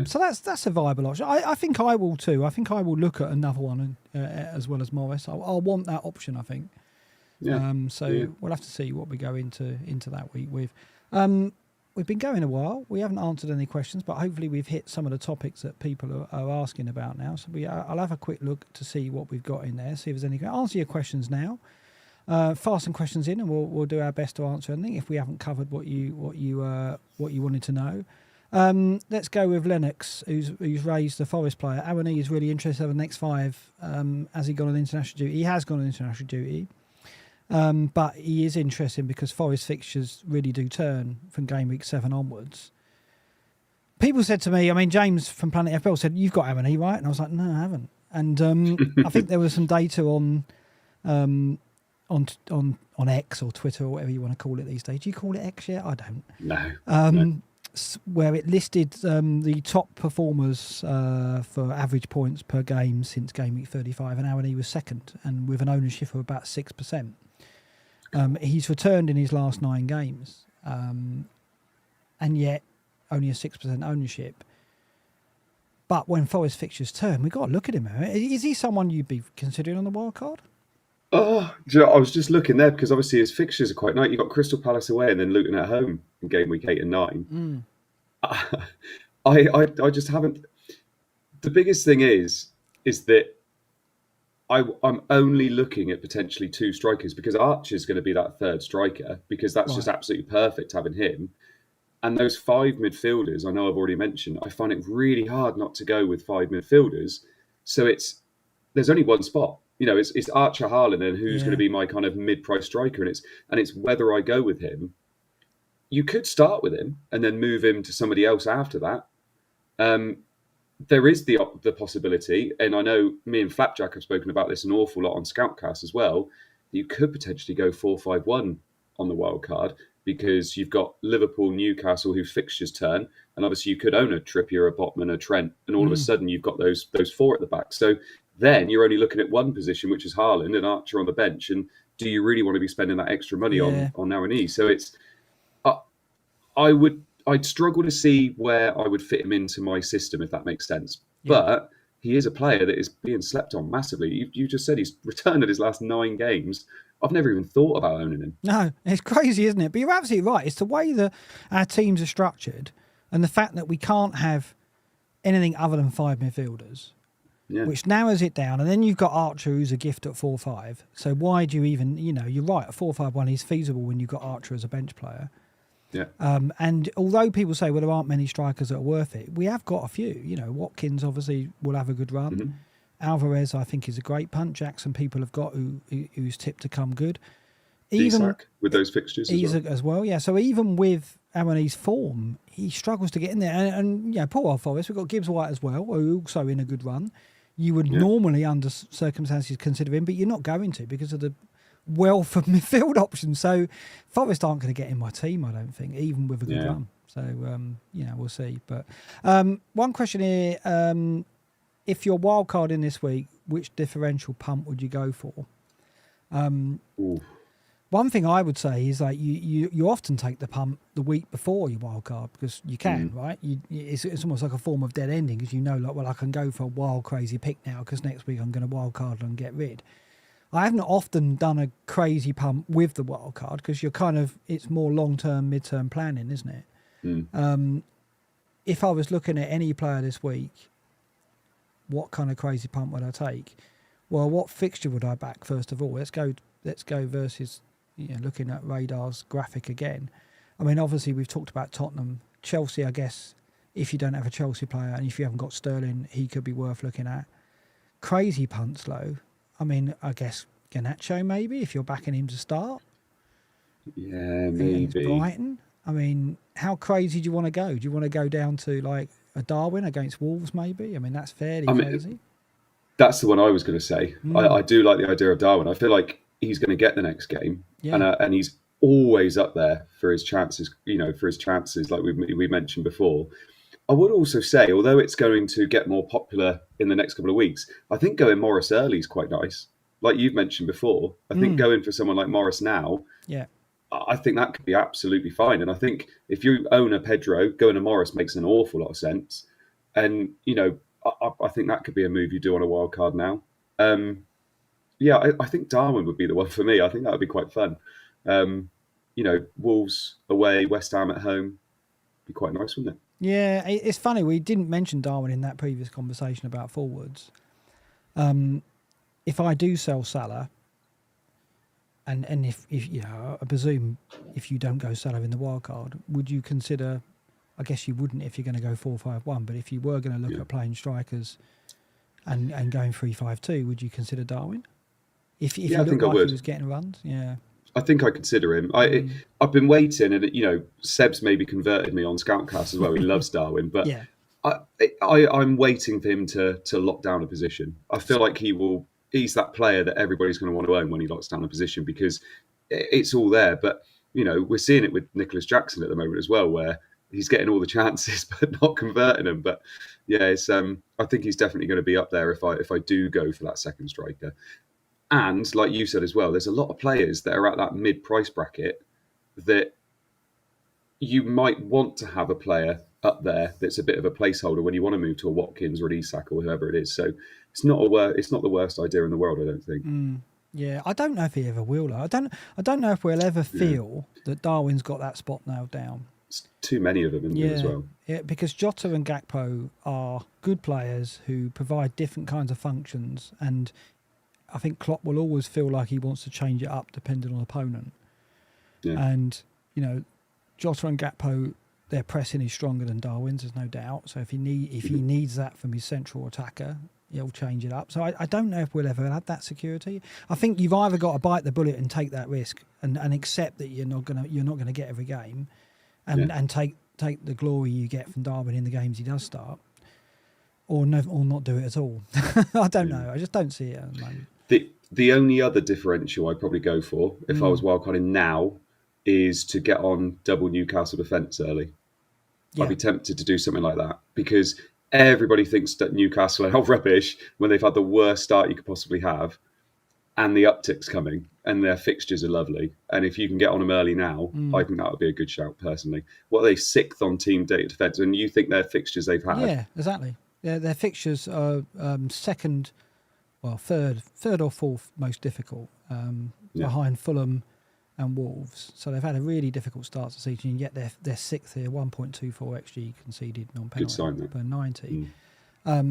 So that's a viable option. I think I will too. I think I will look at another one as well as Morris. I'll want that option, I think. We'll have to see what we go into that week with. We've been going a while. We haven't answered any questions, but hopefully we've hit some of the topics that people are asking about now. So I'll have a quick look to see what we've got in there, see if there's any. Answer your questions now. Fire some questions in, and we'll do our best to answer anything if we haven't covered what you wanted to know. Let's go with Lennox, who's raised the Forest player. Aaron E is really interested in the next 5. Has he gone on international duty? He has gone on international duty. But he is interesting because Forest fixtures really do turn from game week 7 onwards. People said to me, I mean, James from Planet FPL said, "You've got Aaron E, right?" And I was like, "No, I haven't." And I think there was some data on X or Twitter or whatever you want to call it these days. Do you call it X yet? I don't. No. Where it listed the top performers for average points per game since game week 35, and Aaron E was second, and with an ownership of about 6%. He's returned in his last 9 games, and yet only a 6% ownership. But when Forest fixtures turn, we've got to look at him. Is he someone you'd be considering on the wild card? Oh, I was just looking there because obviously his fixtures are quite nice. You've got Crystal Palace away and then Luton at home in game week 8 and 9. I just haven't. The biggest thing is that I'm only looking at potentially 2 strikers because Archer's going to be that 3rd striker because that's just absolutely perfect having him. And those 5 midfielders, I know I've already mentioned, I find it really hard not to go with 5 midfielders. So there's only one spot. You know, it's Archer, Haaland, and who's going to be my kind of mid-price striker, and it's whether I go with him. You could start with him and then move him to somebody else after that. There is the possibility, and I know me and Flapjack have spoken about this an awful lot on Scoutcast as well. You could potentially go 4-5-1 on the wild card because you've got Liverpool, Newcastle, whose fixtures turn, and obviously you could own a Trippier, a Botman, a Trent, and all of a sudden you've got those 4 at the back. So then you're only looking at one position, which is Haaland and Archer on the bench. And do you really want to be spending that extra money on Aaron E? So it's, I'd struggle to see where I would fit him into my system, if that makes sense. Yeah. But he is a player that is being slept on massively. You just said he's returned at his last 9 games. I've never even thought about owning him. No, it's crazy, isn't it? But you're absolutely right. It's the way that our teams are structured and the fact that we can't have anything other than 5 midfielders. Yeah. Which narrows it down. And then you've got Archer, who's a gift at 4-5. So why do you even, you're right, at 4-5-1 is feasible when you've got Archer as a bench player. Yeah. And although people say, well, there aren't many strikers that are worth it, we have got a few. Watkins obviously will have a good run. Mm-hmm. Alvarez, I think, is a great punt. Jackson, people have got who's tipped to come good. Even with those fixtures as well. Yeah. So even with Aaron's form, he struggles to get in there. And poor old Forest, we've got Gibbs White as well, who also in a good run. You would normally, under circumstances, consider him, but you're not going to because of the wealth of midfield options. So Forest aren't going to get in my team, I don't think, even with a good run. So, we'll see. But one question here, if you're wild card in this week, which differential pump would you go for? One thing I would say is like you often take the pump the week before your wild card because you can, right? It's almost like a form of dead ending because I can go for a wild crazy pick now because next week I'm going to wild card and get rid. I haven't often done a crazy pump with the wild card because it's more long-term, mid-term planning, isn't it? If I was looking at any player this week, what kind of crazy pump would I take? Well, what fixture would I back first of all? Let's go versus looking at Radar's graphic again. I mean, obviously we've talked about Tottenham, Chelsea. I guess if you don't have a Chelsea player and if you haven't got Sterling, he could be worth looking at. Crazy punts though. I mean, I guess Garnacho maybe if you're backing him to start. Yeah, maybe. Brighton. I mean, how crazy do you want to go? Do you want to go down to like a Darwin against Wolves maybe? I mean, that's fairly crazy. That's the one I was going to say. I do like the idea of Darwin. I feel like he's going to get the next game, and he's always up there for his chances. Like we mentioned before. I would also say, although it's going to get more popular in the next couple of weeks, I think going Morris early is quite nice. Like you've mentioned before, I think going for someone like Morris now, I think that could be absolutely fine. And I think if you own a Pedro, going to Morris makes an awful lot of sense. And, I think that could be a move you do on a wild card now. I think Darwin would be the one for me. I think that would be quite fun. Wolves away, West Ham at home, be quite nice, wouldn't it? Yeah, it's funny. We didn't mention Darwin in that previous conversation about forwards. If I do sell Salah, and if I presume if you don't go Salah in the wild card, would you consider? I guess you wouldn't if you're going to go 4-5-1. But if you were going to look at playing strikers and going 3-5-2, would you consider Darwin? If you looked like he was getting runs, I think I consider him. I've been waiting, and Seb's maybe converted me on Scoutcast as well. He loves Darwin, but I'm waiting for him to lock down a position. I feel like he's that player that everybody's going to want to own when he locks down a position because it's all there. But we're seeing it with Nicholas Jackson at the moment as well, where he's getting all the chances but not converting them. But I think he's definitely going to be up there if I do go for that second striker. And like you said as well, there's a lot of players that are at that mid-price bracket that you might want to have a player up there that's a bit of a placeholder when you want to move to a Watkins or an Isak or whoever it is. So it's not the worst idea in the world, I don't think. Yeah, I don't know if he ever will. I don't know if we'll ever feel that Darwin's got that spot nailed down. It's too many of them in there as well. Yeah, because Jota and Gakpo are good players who provide different kinds of functions, and I think Klopp will always feel like he wants to change it up depending on opponent. Yeah. And, Jota and Gakpo, their pressing is stronger than Darwin's, there's no doubt. So if he needs that from his central attacker, he'll change it up. So I don't know if we'll ever have that security. I think you've either got to bite the bullet and take that risk and accept that you're not gonna get every game and take the glory you get from Darwin in the games he does start. Or not do it at all. I don't know. I just don't see it at the moment. The only other differential I'd probably go for, if I was wildcarding now, is to get on double Newcastle defence early. I'd be tempted to do something like that because everybody thinks that Newcastle are rubbish when they've had the worst start you could possibly have, and the uptick's coming, and their fixtures are lovely. And if you can get on them early now, I think that would be a good shout, personally. What are they, 6th on team data defence? And you think their fixtures they've had? Yeah, exactly. Their fixtures are third or fourth most difficult behind Fulham and Wolves. So they've had a really difficult start to the season. You get their 6th here, 1.24 XG conceded non-penalty per 90. Are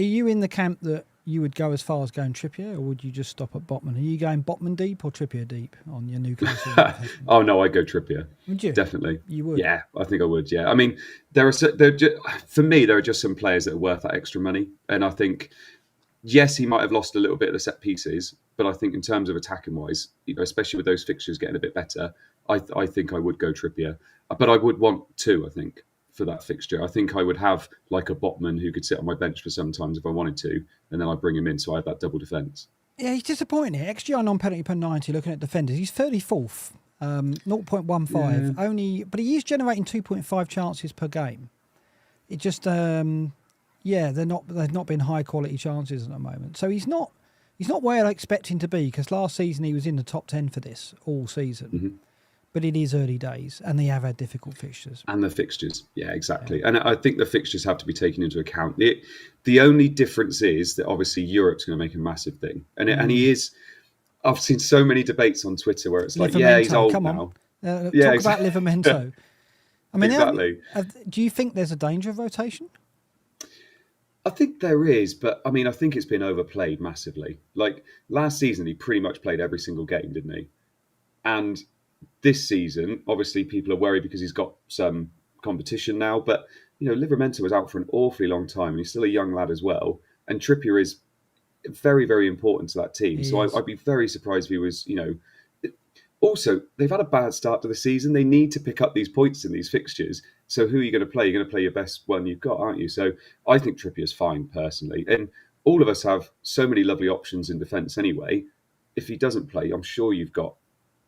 you in the camp that you would go as far as going Trippier, or would you just stop at Botman? Are you going Botman deep or Trippier deep on your Newcastle? Oh no, I'd go Trippier. Would you? Definitely. You would? Yeah, I think I would. Yeah, I mean, there are just some players that are worth that extra money, and I think yes, he might have lost a little bit of the set pieces, but I think in terms of attacking wise, especially with those fixtures getting a bit better, I think I would go Trippier, but I would want 2. I think for that fixture, I think I would have like a Botman who could sit on my bench for some times if I wanted to, and then I'd bring him in so I have that double defence. Yeah, he's disappointing here. XG non-penalty per 90. Looking at defenders, he's 34th, 0.15 only, but he is generating 2.5 chances per game. It just they've not been high quality chances at the moment. So he's not where I expect him to be, because last season he was in the top 10 for this all season. But it is early days, and they have had difficult fixtures. And the fixtures, yeah, exactly. Yeah. And I think the fixtures have to be taken into account. The only difference is that obviously Europe's going to make a massive thing. And he is... I've seen so many debates on Twitter where it's like, he's old now. Talk about Livramento. I mean, exactly. Do you think there's a danger of rotation? I think there is, but I mean, I think it's been overplayed massively. Like last season, he pretty much played every single game, didn't he? And this season, obviously, people are worried because he's got some competition now. But Livramento was out for an awfully long time, and he's still a young lad as well. And Trippier is very, very important to that team. So I'd be very surprised if he was, Also, they've had a bad start to the season. They need to pick up these points in these fixtures. So who are you going to play? You're going to play your best one you've got, aren't you? So I think Trippier's fine, personally. And all of us have so many lovely options in defence anyway. If he doesn't play, I'm sure you've got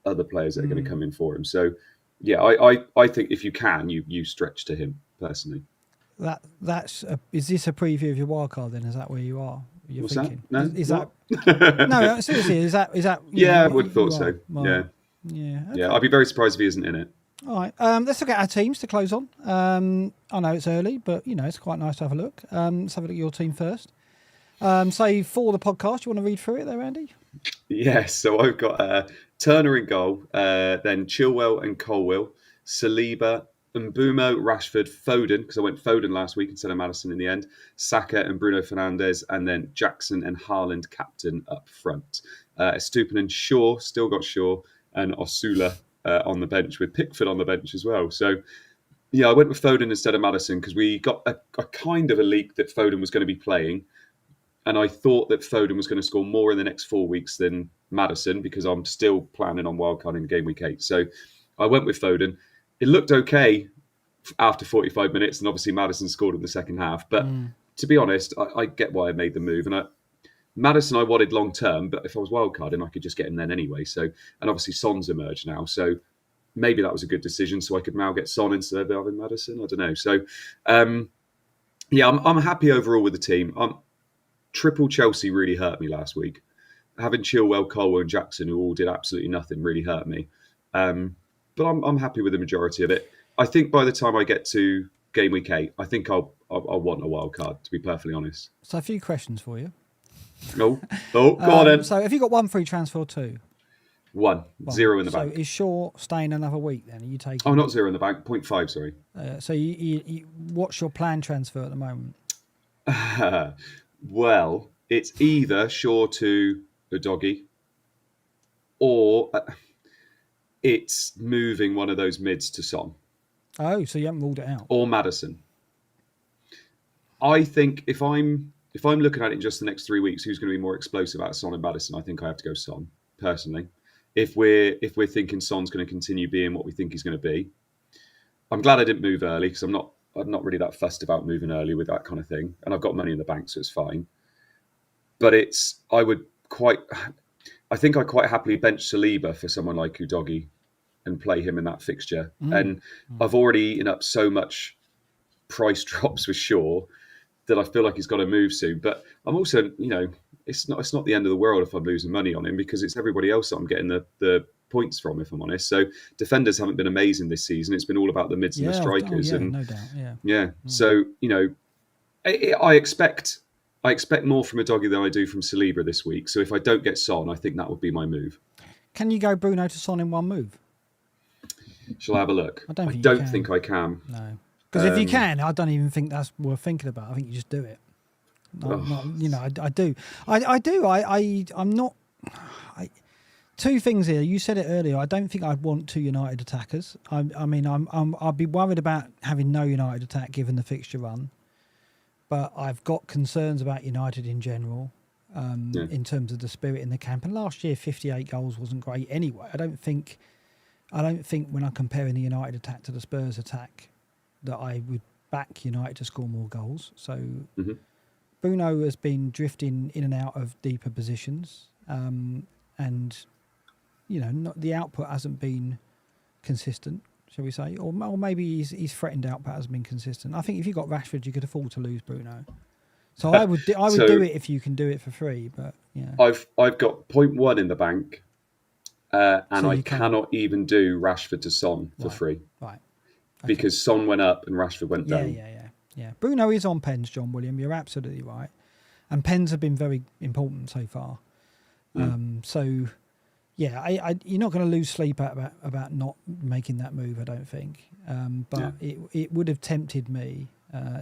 other players that are going to come in for him. So, yeah, I think if you can, you stretch to him personally. Is this a preview of your wildcard then? Is that where you are? You're What's thinking? that? No, is that no? Seriously, is that? Yeah, I would have thought so. Well, yeah, okay. yeah. I'd be very surprised if he isn't in it. All right, let's look at our teams to close on. I know it's early, but it's quite nice to have a look. Let's have a look at your team first. So for the podcast, you want to read through it there, Andy? Yes. So I've got Turner in goal, then Chilwell and Colwill, Saliba, Mbumo, Rashford, Foden, because I went Foden last week instead of Maddison in the end, Saka and Bruno Fernandes, and then Jackson and Haaland captain up front. Estupiñán and Shaw, still got Shaw, and Osula on the bench with Pickford on the bench as well. So, yeah, I went with Foden instead of Maddison because we got a kind of a leak that Foden was going to be playing. And I thought that Foden was going to score more in the next 4 weeks than Maddison because I'm still planning on wildcarding game week 8. So I went with Foden. It looked okay after 45 minutes, and obviously Maddison scored in the second half. But to be honest, I get why I made the move. And Maddison I wanted long term, but if I was wildcarding, I could just get him then anyway. So, and obviously Son's emerged now. So maybe that was a good decision. So I could now get Son instead of having Maddison. I don't know. So, yeah, I'm happy overall with the team. Triple Chelsea really hurt me last week. Having Chilwell, Colwell and Jackson, who all did absolutely nothing, really hurt me. But I'm happy with the majority of it. I think by the time I get to game week 8, I think I'll want a wild card, to be perfectly honest. So a few questions for you. Go on then. So have you got one free transfer or two? One. 0 in the bank. So is Shaw staying another week then? Are you taking? Oh, not 0 in the bank. 0.5, sorry. So you what's your planned transfer at the moment? Well, it's either Shaw to Udogie or it's moving one of those mids to Son. Oh, so you haven't ruled it out. Or Maddison. I think if I'm looking at it in just the next 3 weeks, who's going to be more explosive out of Son and Maddison? I think I have to go Son, personally. If we're thinking Son's going to continue being what we think he's going to be. I'm glad I didn't move early because I'm not really that fussed about moving early with that kind of thing. And I've got money in the bank, so it's fine. But I think I'd quite happily bench Saliba for someone like Udogie and play him in that fixture. And I've already eaten up so much price drops with Shaw that I feel like he's got to move soon. But I'm also, it's not the end of the world if I'm losing money on him because it's everybody else that I'm getting the points from, if I'm honest. So defenders haven't been amazing this season. It's been all about the mids and the strikers. No doubt. So, I expect more from Udogie than I do from Saliba this week. So if I don't get Son, I think that would be my move. Can you go Bruno to Son in one move? Shall I have a look? I don't think I can. No. Because if you can, I don't even think that's worth thinking about. I think you just do it. I do. I'm not... Two things here. You said it earlier. I don't think I'd want two United attackers. I'd be worried about having no United attack given the fixture run. But I've got concerns about United in general, in terms of the spirit in the camp. And last year, 58 goals wasn't great anyway. I don't think when I'm comparing the United attack to the Spurs attack that I would back United to score more goals. So Bruno has been drifting in and out of deeper positions, and the output hasn't been consistent, shall we say, or maybe his threatened output has been consistent. I think if you got Rashford, you could afford to lose Bruno. So I would do it if you can do it for free. But I've got 0.1 in the bank, and so I cannot even do Rashford to Son for free, right? Okay. Because Son went up and Rashford went down. Yeah. Bruno is on pens, John William. You're absolutely right, and pens have been very important so far. So. Yeah, you're not going to lose sleep about not making that move, I don't think. But it would have tempted me,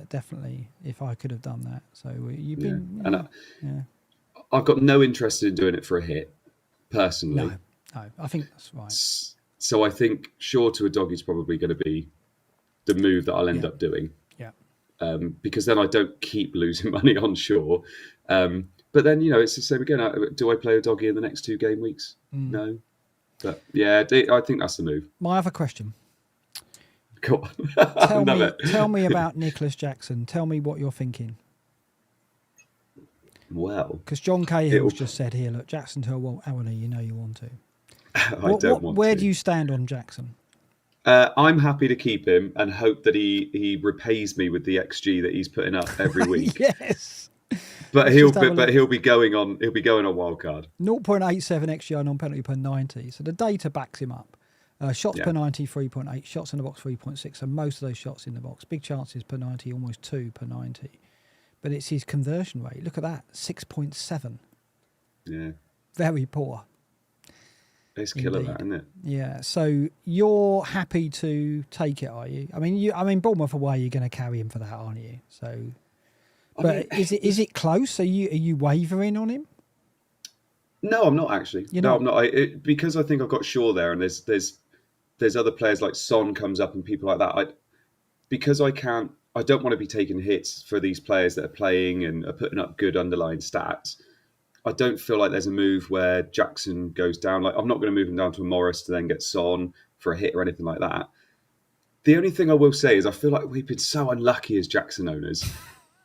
definitely, if I could have done that. So you've been... I've got no interest in doing it for a hit, personally. No, I think that's right. So I think Shaw to Udogie is probably going to be the move that I'll end up doing. Yeah. Because then I don't keep losing money on Shaw. But then, it's the same again. Do I play Udogie in the next 2 game weeks? No. But yeah, I think that's the move. My other question. Go on. Tell me about Nicholas Jackson. Tell me what you're thinking. Well, because John Cahill's just said here, look, Jackson to Awani, you know you want to. I don't want where to. do you stand on Jackson? I'm happy to keep him and hope that he repays me with the XG that he's putting up every week. Yes. But he'll be going on wildcard. 0.87 XG on penalty per 90. So the data backs him up. Shots per 90, 3.8. Shots in the box, 3.6. So most of those shots in the box. Big chances per 90, almost 2 per 90. But it's his conversion rate. Look at that, 6.7. Yeah. Very poor. It's killer, that, isn't it? Yeah. So you're happy to take it, are you? I mean, Bournemouth away, you're going to carry him for that, aren't you? So, is it close? Are you wavering on him? No, I'm not actually. I'm not. Because I think I've got Shaw there, and there's other players like Son comes up and people like that. I don't want to be taking hits for these players that are playing and are putting up good underlying stats. I don't feel like there's a move where Jackson goes down. Like, I'm not going to move him down to a Morris to then get Son for a hit or anything like that. The only thing I will say is I feel like we've been so unlucky as Jackson owners.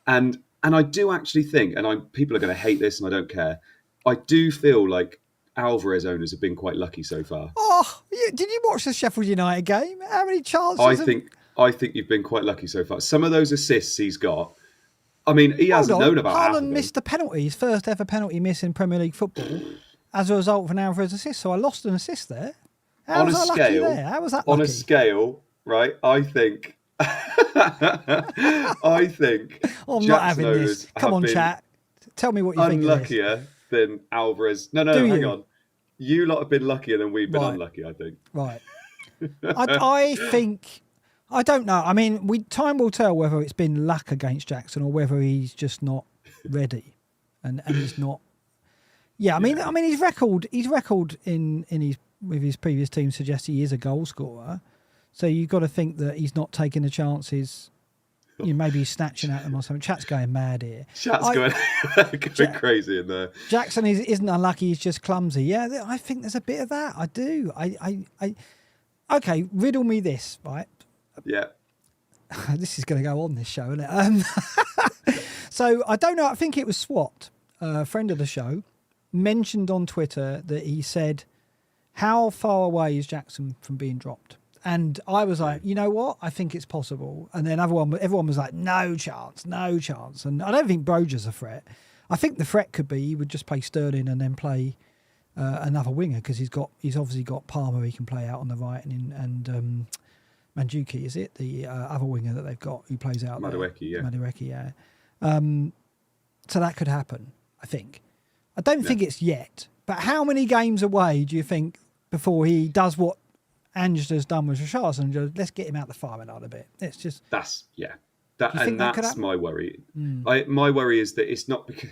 And I do actually think, and people are going to hate this and I don't care, I do feel like Alvarez owners have been quite lucky so far. Oh, did you watch the Sheffield United game? How many chances? I think you've been quite lucky so far. Some of those assists he's got, I mean, he hasn't known about half of them. Haaland missed a penalty, his first ever penalty miss in Premier League football, as a result of an Alvarez assist. So I lost an assist there. How was that lucky? On a scale, right? I think. I'm not having this. Come on, chat. Tell me what you think. Unluckier than Alvarez. No, hang on. You lot have been luckier than we've been unlucky, I think. Right. I think. I don't know. I mean, time will tell whether it's been luck against Jackson or whether he's just not ready, and he's not. Yeah, I mean, his record with his previous team suggests he is a goal scorer. So you've got to think that he's not taking the chances. Maybe he's snatching at them or something. Chat's going mad here. Chat's going crazy in there. Jackson isn't unlucky. He's just clumsy. Yeah, I think there's a bit of that. I do. Okay, riddle me this, right? Yeah. This is going to go on this show, isn't it? So I don't know. I think it was Swat, a friend of the show, mentioned on Twitter that he said, "How far away is Jackson from being dropped?" And I was like, you know what? I think it's possible. And then everyone was like, no chance. And I don't think Broja's a threat. I think the threat could be he would just play Sterling and then play another winger because he's obviously got Palmer he can play out on the right and Mandzukic, is it? The other winger that they've got who plays out Madueke, there. Madueke, yeah. So that could happen, I think. I don't think it's yet. But how many games away do you think before he does what Ange has done with Richarlison? Let's get him out the firing line a bit. It's just... That's my worry. My worry is that it's not because...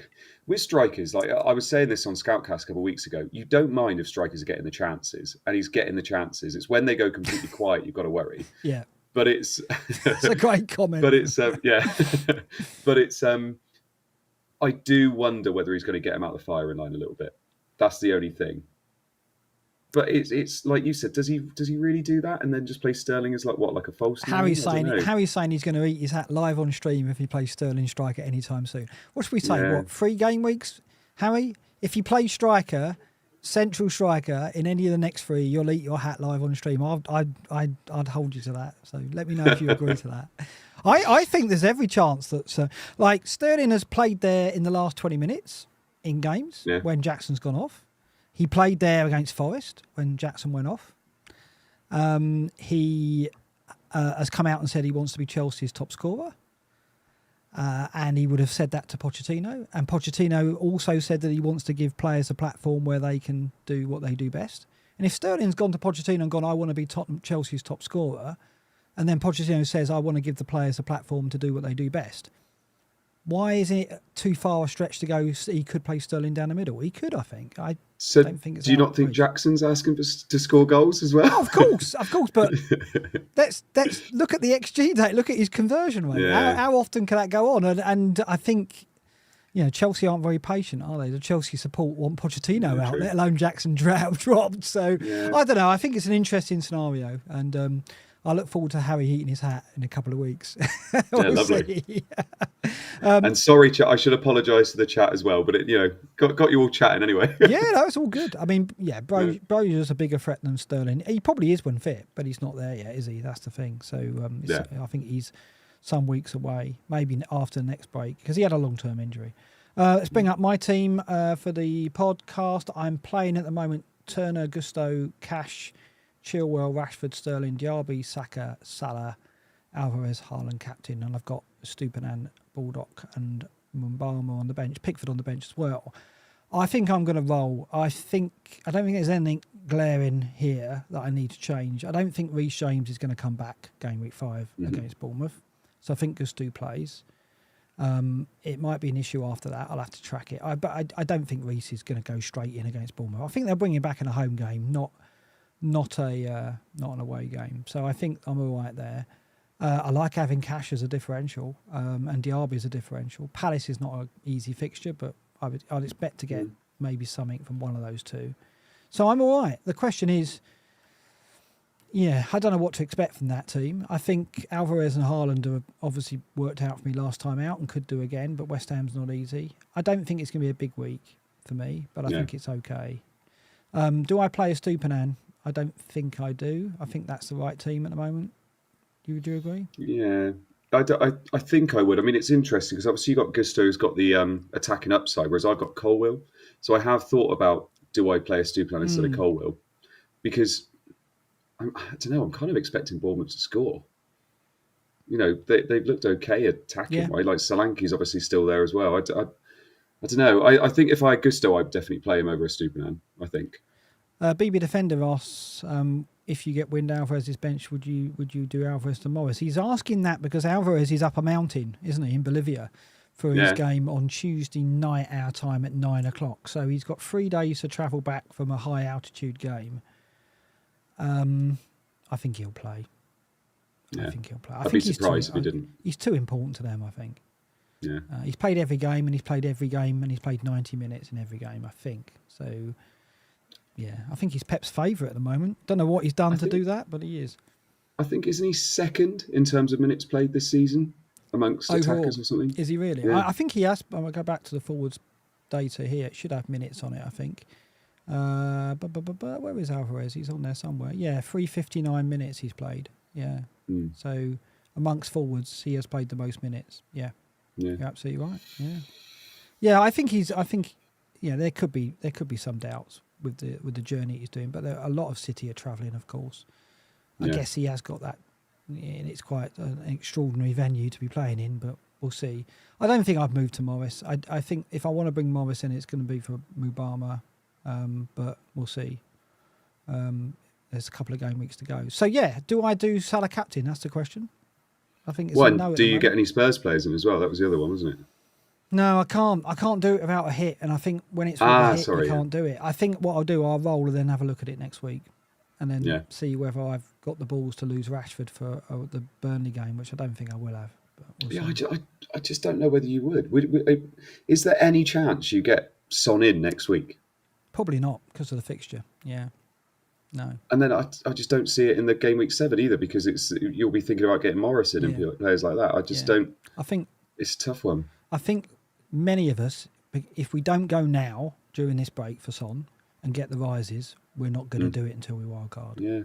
With strikers, like I was saying this on Scoutcast a couple of weeks ago, you don't mind if strikers are getting the chances, and he's getting the chances. It's when they go completely quiet, you've got to worry. Yeah. But it's... It's a great comment. But it's... But it's... I do wonder whether he's going to get him out the firing line a little bit. That's the only thing. But it's like you said, does he really do that and then just play Sterling as like a false nine? Harry's saying he's going to eat his hat live on stream if he plays Sterling striker anytime soon. What should we say? Yeah. 3 game weeks, Harry? If you play striker, central striker in any of the next 3, you'll eat your hat live on stream. I'd hold you to that. So let me know if you agree to that. I think there's every chance that like Sterling has played there in the last 20 minutes in games when Jackson's gone off. He played there against Forest when Jackson went off. He has come out and said he wants to be Chelsea's top scorer. And he would have said that to Pochettino. And Pochettino also said that he wants to give players a platform where they can do what they do best. And if Sterling's gone to Pochettino and gone, I want to be Chelsea's top scorer, and then Pochettino says, I want to give the players a platform to do what they do best, why isn't it too far a stretch to go? He could play Sterling down the middle. He could, I think. I don't think it's. Do you not think Jackson's asking to score goals as well? Oh, of course. But let's look at the XG data. Look at his conversion rate. Yeah. How often can that go on? And I think, Chelsea aren't very patient, are they? The Chelsea support want Pochettino out, let alone Jackson dropped. So I don't know. I think it's an interesting scenario, and I look forward to Harry eating his hat in a couple of weeks. Lovely. And sorry, chat, I should apologise to the chat as well, but it, got you all chatting anyway. Yeah, no, it's all good. I mean, Brozier's a bigger threat than Sterling. He probably is when fit, but he's not there yet, is he? That's the thing. So I think he's some weeks away, maybe after the next break, because he had a long-term injury. Let's bring up my team for the podcast. I'm playing at the moment Turner, Gusto, Cash, Chilwell, Rashford, Sterling, Diaby, Saka, Salah, Alvarez, Haaland captain, and I've got Stupinan, Baldock and Mbama on the bench, Pickford on the bench as well. I think I'm going to roll. I don't think there's anything glaring here that I need to change. I don't think Reece James is going to come back game week 5 against Bournemouth. So I think Gusto plays. It might be an issue after that. I'll have to track it. But I don't think Reece is going to go straight in against Bournemouth. I think they'll bring him back in a home game, not an away game. So I think I'm all right there. I like having Cash as a differential, and Diaby as a differential. Palace is not an easy fixture, but I'd expect to get maybe something from one of those two. So I'm all right. The question is, I don't know what to expect from that team. I think Alvarez and Haaland have obviously worked out for me last time out and could do again, but West Ham's not easy. I don't think it's going to be a big week for me, but I think it's okay. Do I play a Stupinan? I don't think I do. I think that's the right team at the moment. Would you agree? Yeah, I think I would. I mean, it's interesting because obviously you've got Gusto who's got the attacking upside, whereas I've got Colwill. So I have thought about, do I play a Stupinan instead of Colwill? Because, I don't know, I'm kind of expecting Bournemouth to score. They've looked okay attacking. Right? Like Solanke's obviously still there as well. I don't know. I think if I had Gusto, I'd definitely play him over a Stupinan, I think. BB Defender asks, if you get wind Alvarez's bench, would you do Alvarez to Morris? He's asking that because Alvarez is up a mountain, isn't he, in Bolivia for his game on Tuesday night our time at 9 o'clock. So he's got 3 days to travel back from a high altitude game. I think he'll play. I think he'll play. I'd be surprised if he didn't. He's too important to them, I think. Yeah. He's played every game, and he's played 90 minutes in every game, I think. So, yeah, I think he's Pep's favourite at the moment. Don't know what he's done to do that, but he is. I think, isn't he second in terms of minutes played this season amongst attackers or something? Is he really? Yeah. I think he has. I'll go back to the forwards data here. It should have minutes on it, I think. But where is Alvarez? He's on there somewhere. Yeah, 359 minutes he's played. Yeah. So amongst forwards, he has played the most minutes. Yeah. You're absolutely right. Yeah. I think there could be some doubts with the journey he's doing, but a lot of City are travelling, of course. I guess he has got that, and it's quite an extraordinary venue to be playing in, but we'll see. I don't think I'd move to Morris. I think if I want to bring Morris in, it's going to be for Mubama, but we'll see. There's a couple of game weeks to go. So, do I do Salah captain? That's the question. I think it's do you get any Spurs players in as well? That was the other one, wasn't it? No, I can't. I can't do it without a hit, and I think when it's with a hit, you can't do it. I think what I'll do, I'll roll and then have a look at it next week, and then see whether I've got the balls to lose Rashford for the Burnley game, which I don't think I will have. But we'll I just don't know whether you would. Is there any chance you get Son in next week? Probably not because of the fixture. Yeah. No. And then I just don't see it in the game week 7 either, because you'll be thinking about getting Morrison and players like that. I just don't. I think it's a tough one. I think many of us, if we don't go now during this break for Son and get the rises, we're not going to do it until we wildcard. Yeah.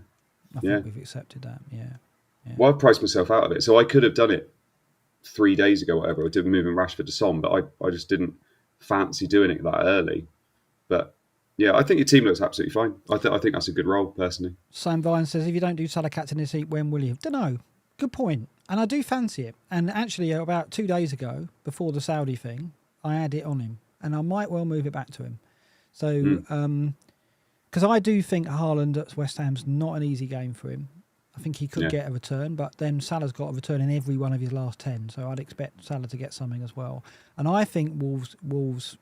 I think we've accepted that. Yeah. Well, I've priced myself out of it, so I could have done it 3 days ago, whatever. I did moving Rashford to Son, but I just didn't fancy doing it that early. But yeah, I think your team looks absolutely fine. I think that's a good role, personally. Sam Vine says, if you don't do Salah captain this week, when will you? Don't know. Good point. And I do fancy it. And actually, about 2 days ago, before the Saudi thing, I had it on him. And I might well move it back to him. So, because I do think Haaland at West Ham's not an easy game for him. I think he could get a return, but then Salah's got a return in every one of his last 10. So I'd expect Salah to get something as well. And I think Wolves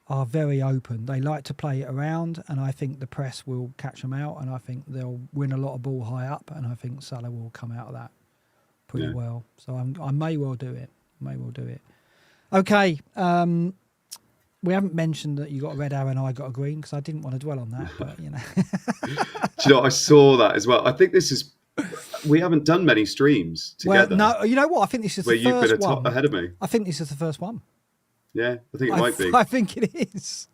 are very open. They like to play it around, and I think the press will catch them out, and I think they'll win a lot of ball high up, and I think Salah will come out of that pretty well. So I may well do it. Okay. We haven't mentioned that you got a red arrow and I got a green, because I didn't want to dwell on that, but Do you know, I saw that as well. I think this is We haven't done many streams together. Well, no, you know what? I think this is the where first you've been one. ahead of me. I think this is the first one. Yeah, I think it might be. I think it is.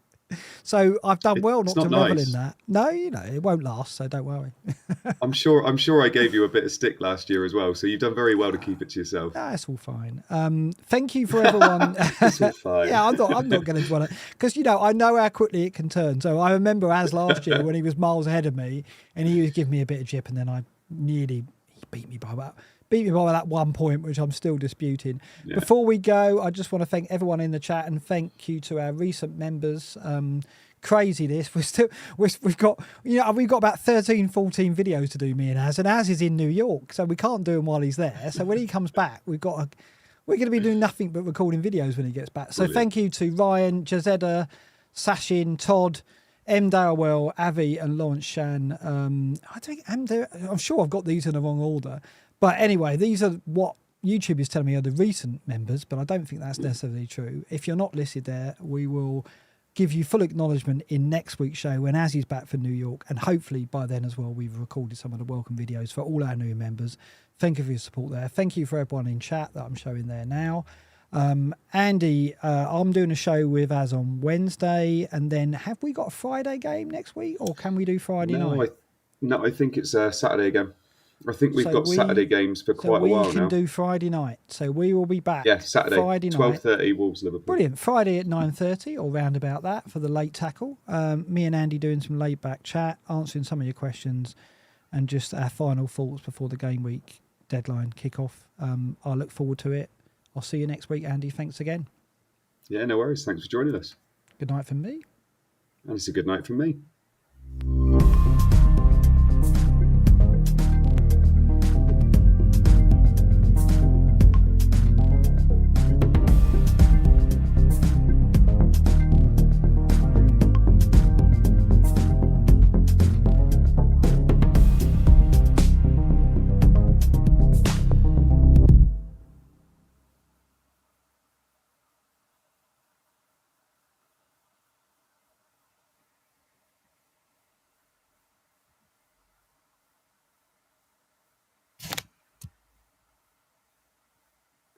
So I've done well not to revel in that. No, it won't last, so don't worry. I'm sure I gave you a bit of stick last year as well, so you've done very well to keep it to yourself. That's all fine. Thank you for everyone. It's all fine. Yeah, I'm not going to dwell on it because I know how quickly it can turn. So I remember as last year when he was miles ahead of me and he was giving me a bit of jip, and then he beat me by that 1 point, which I'm still disputing. Yeah. Before we go, I just want to thank everyone in the chat and thank you to our recent members. Crazy this. We've got about 13, 14 videos to do, me and Az is in New York, so we can't do them while he's there. So when he comes back, we're going to be doing nothing but recording videos when he gets back. So Thank you to Ryan, Jazeda, Sashin, Todd, M. Darwell, Avi, and Lawrence Shan. I'm sure I've got these in the wrong order. But anyway, these are what YouTube is telling me are the recent members, but I don't think that's necessarily true. If you're not listed there, we will give you full acknowledgement in next week's show when Azzy's back from New York, and hopefully by then as well we've recorded some of the welcome videos for all our new members. Thank you for your support there. Thank you for everyone in chat that I'm showing there now. Andy, I'm doing a show with Az on Wednesday, and then have we got a Friday game next week, or can we do Friday night? I think it's Saturday again. I think we've got Saturday games for quite a while now. We can do Friday night. So we will be back. Yeah, Saturday, Friday night. 12:30 Wolves Liverpool. Brilliant. Friday at 9:30 or round about that for the late tackle. Me and Andy doing some laid back chat, answering some of your questions, and just our final thoughts before the game week deadline kickoff. I look forward to it. I'll see you next week, Andy. Thanks again. Yeah, no worries. Thanks for joining us. Good night from me. And it's a good night from me.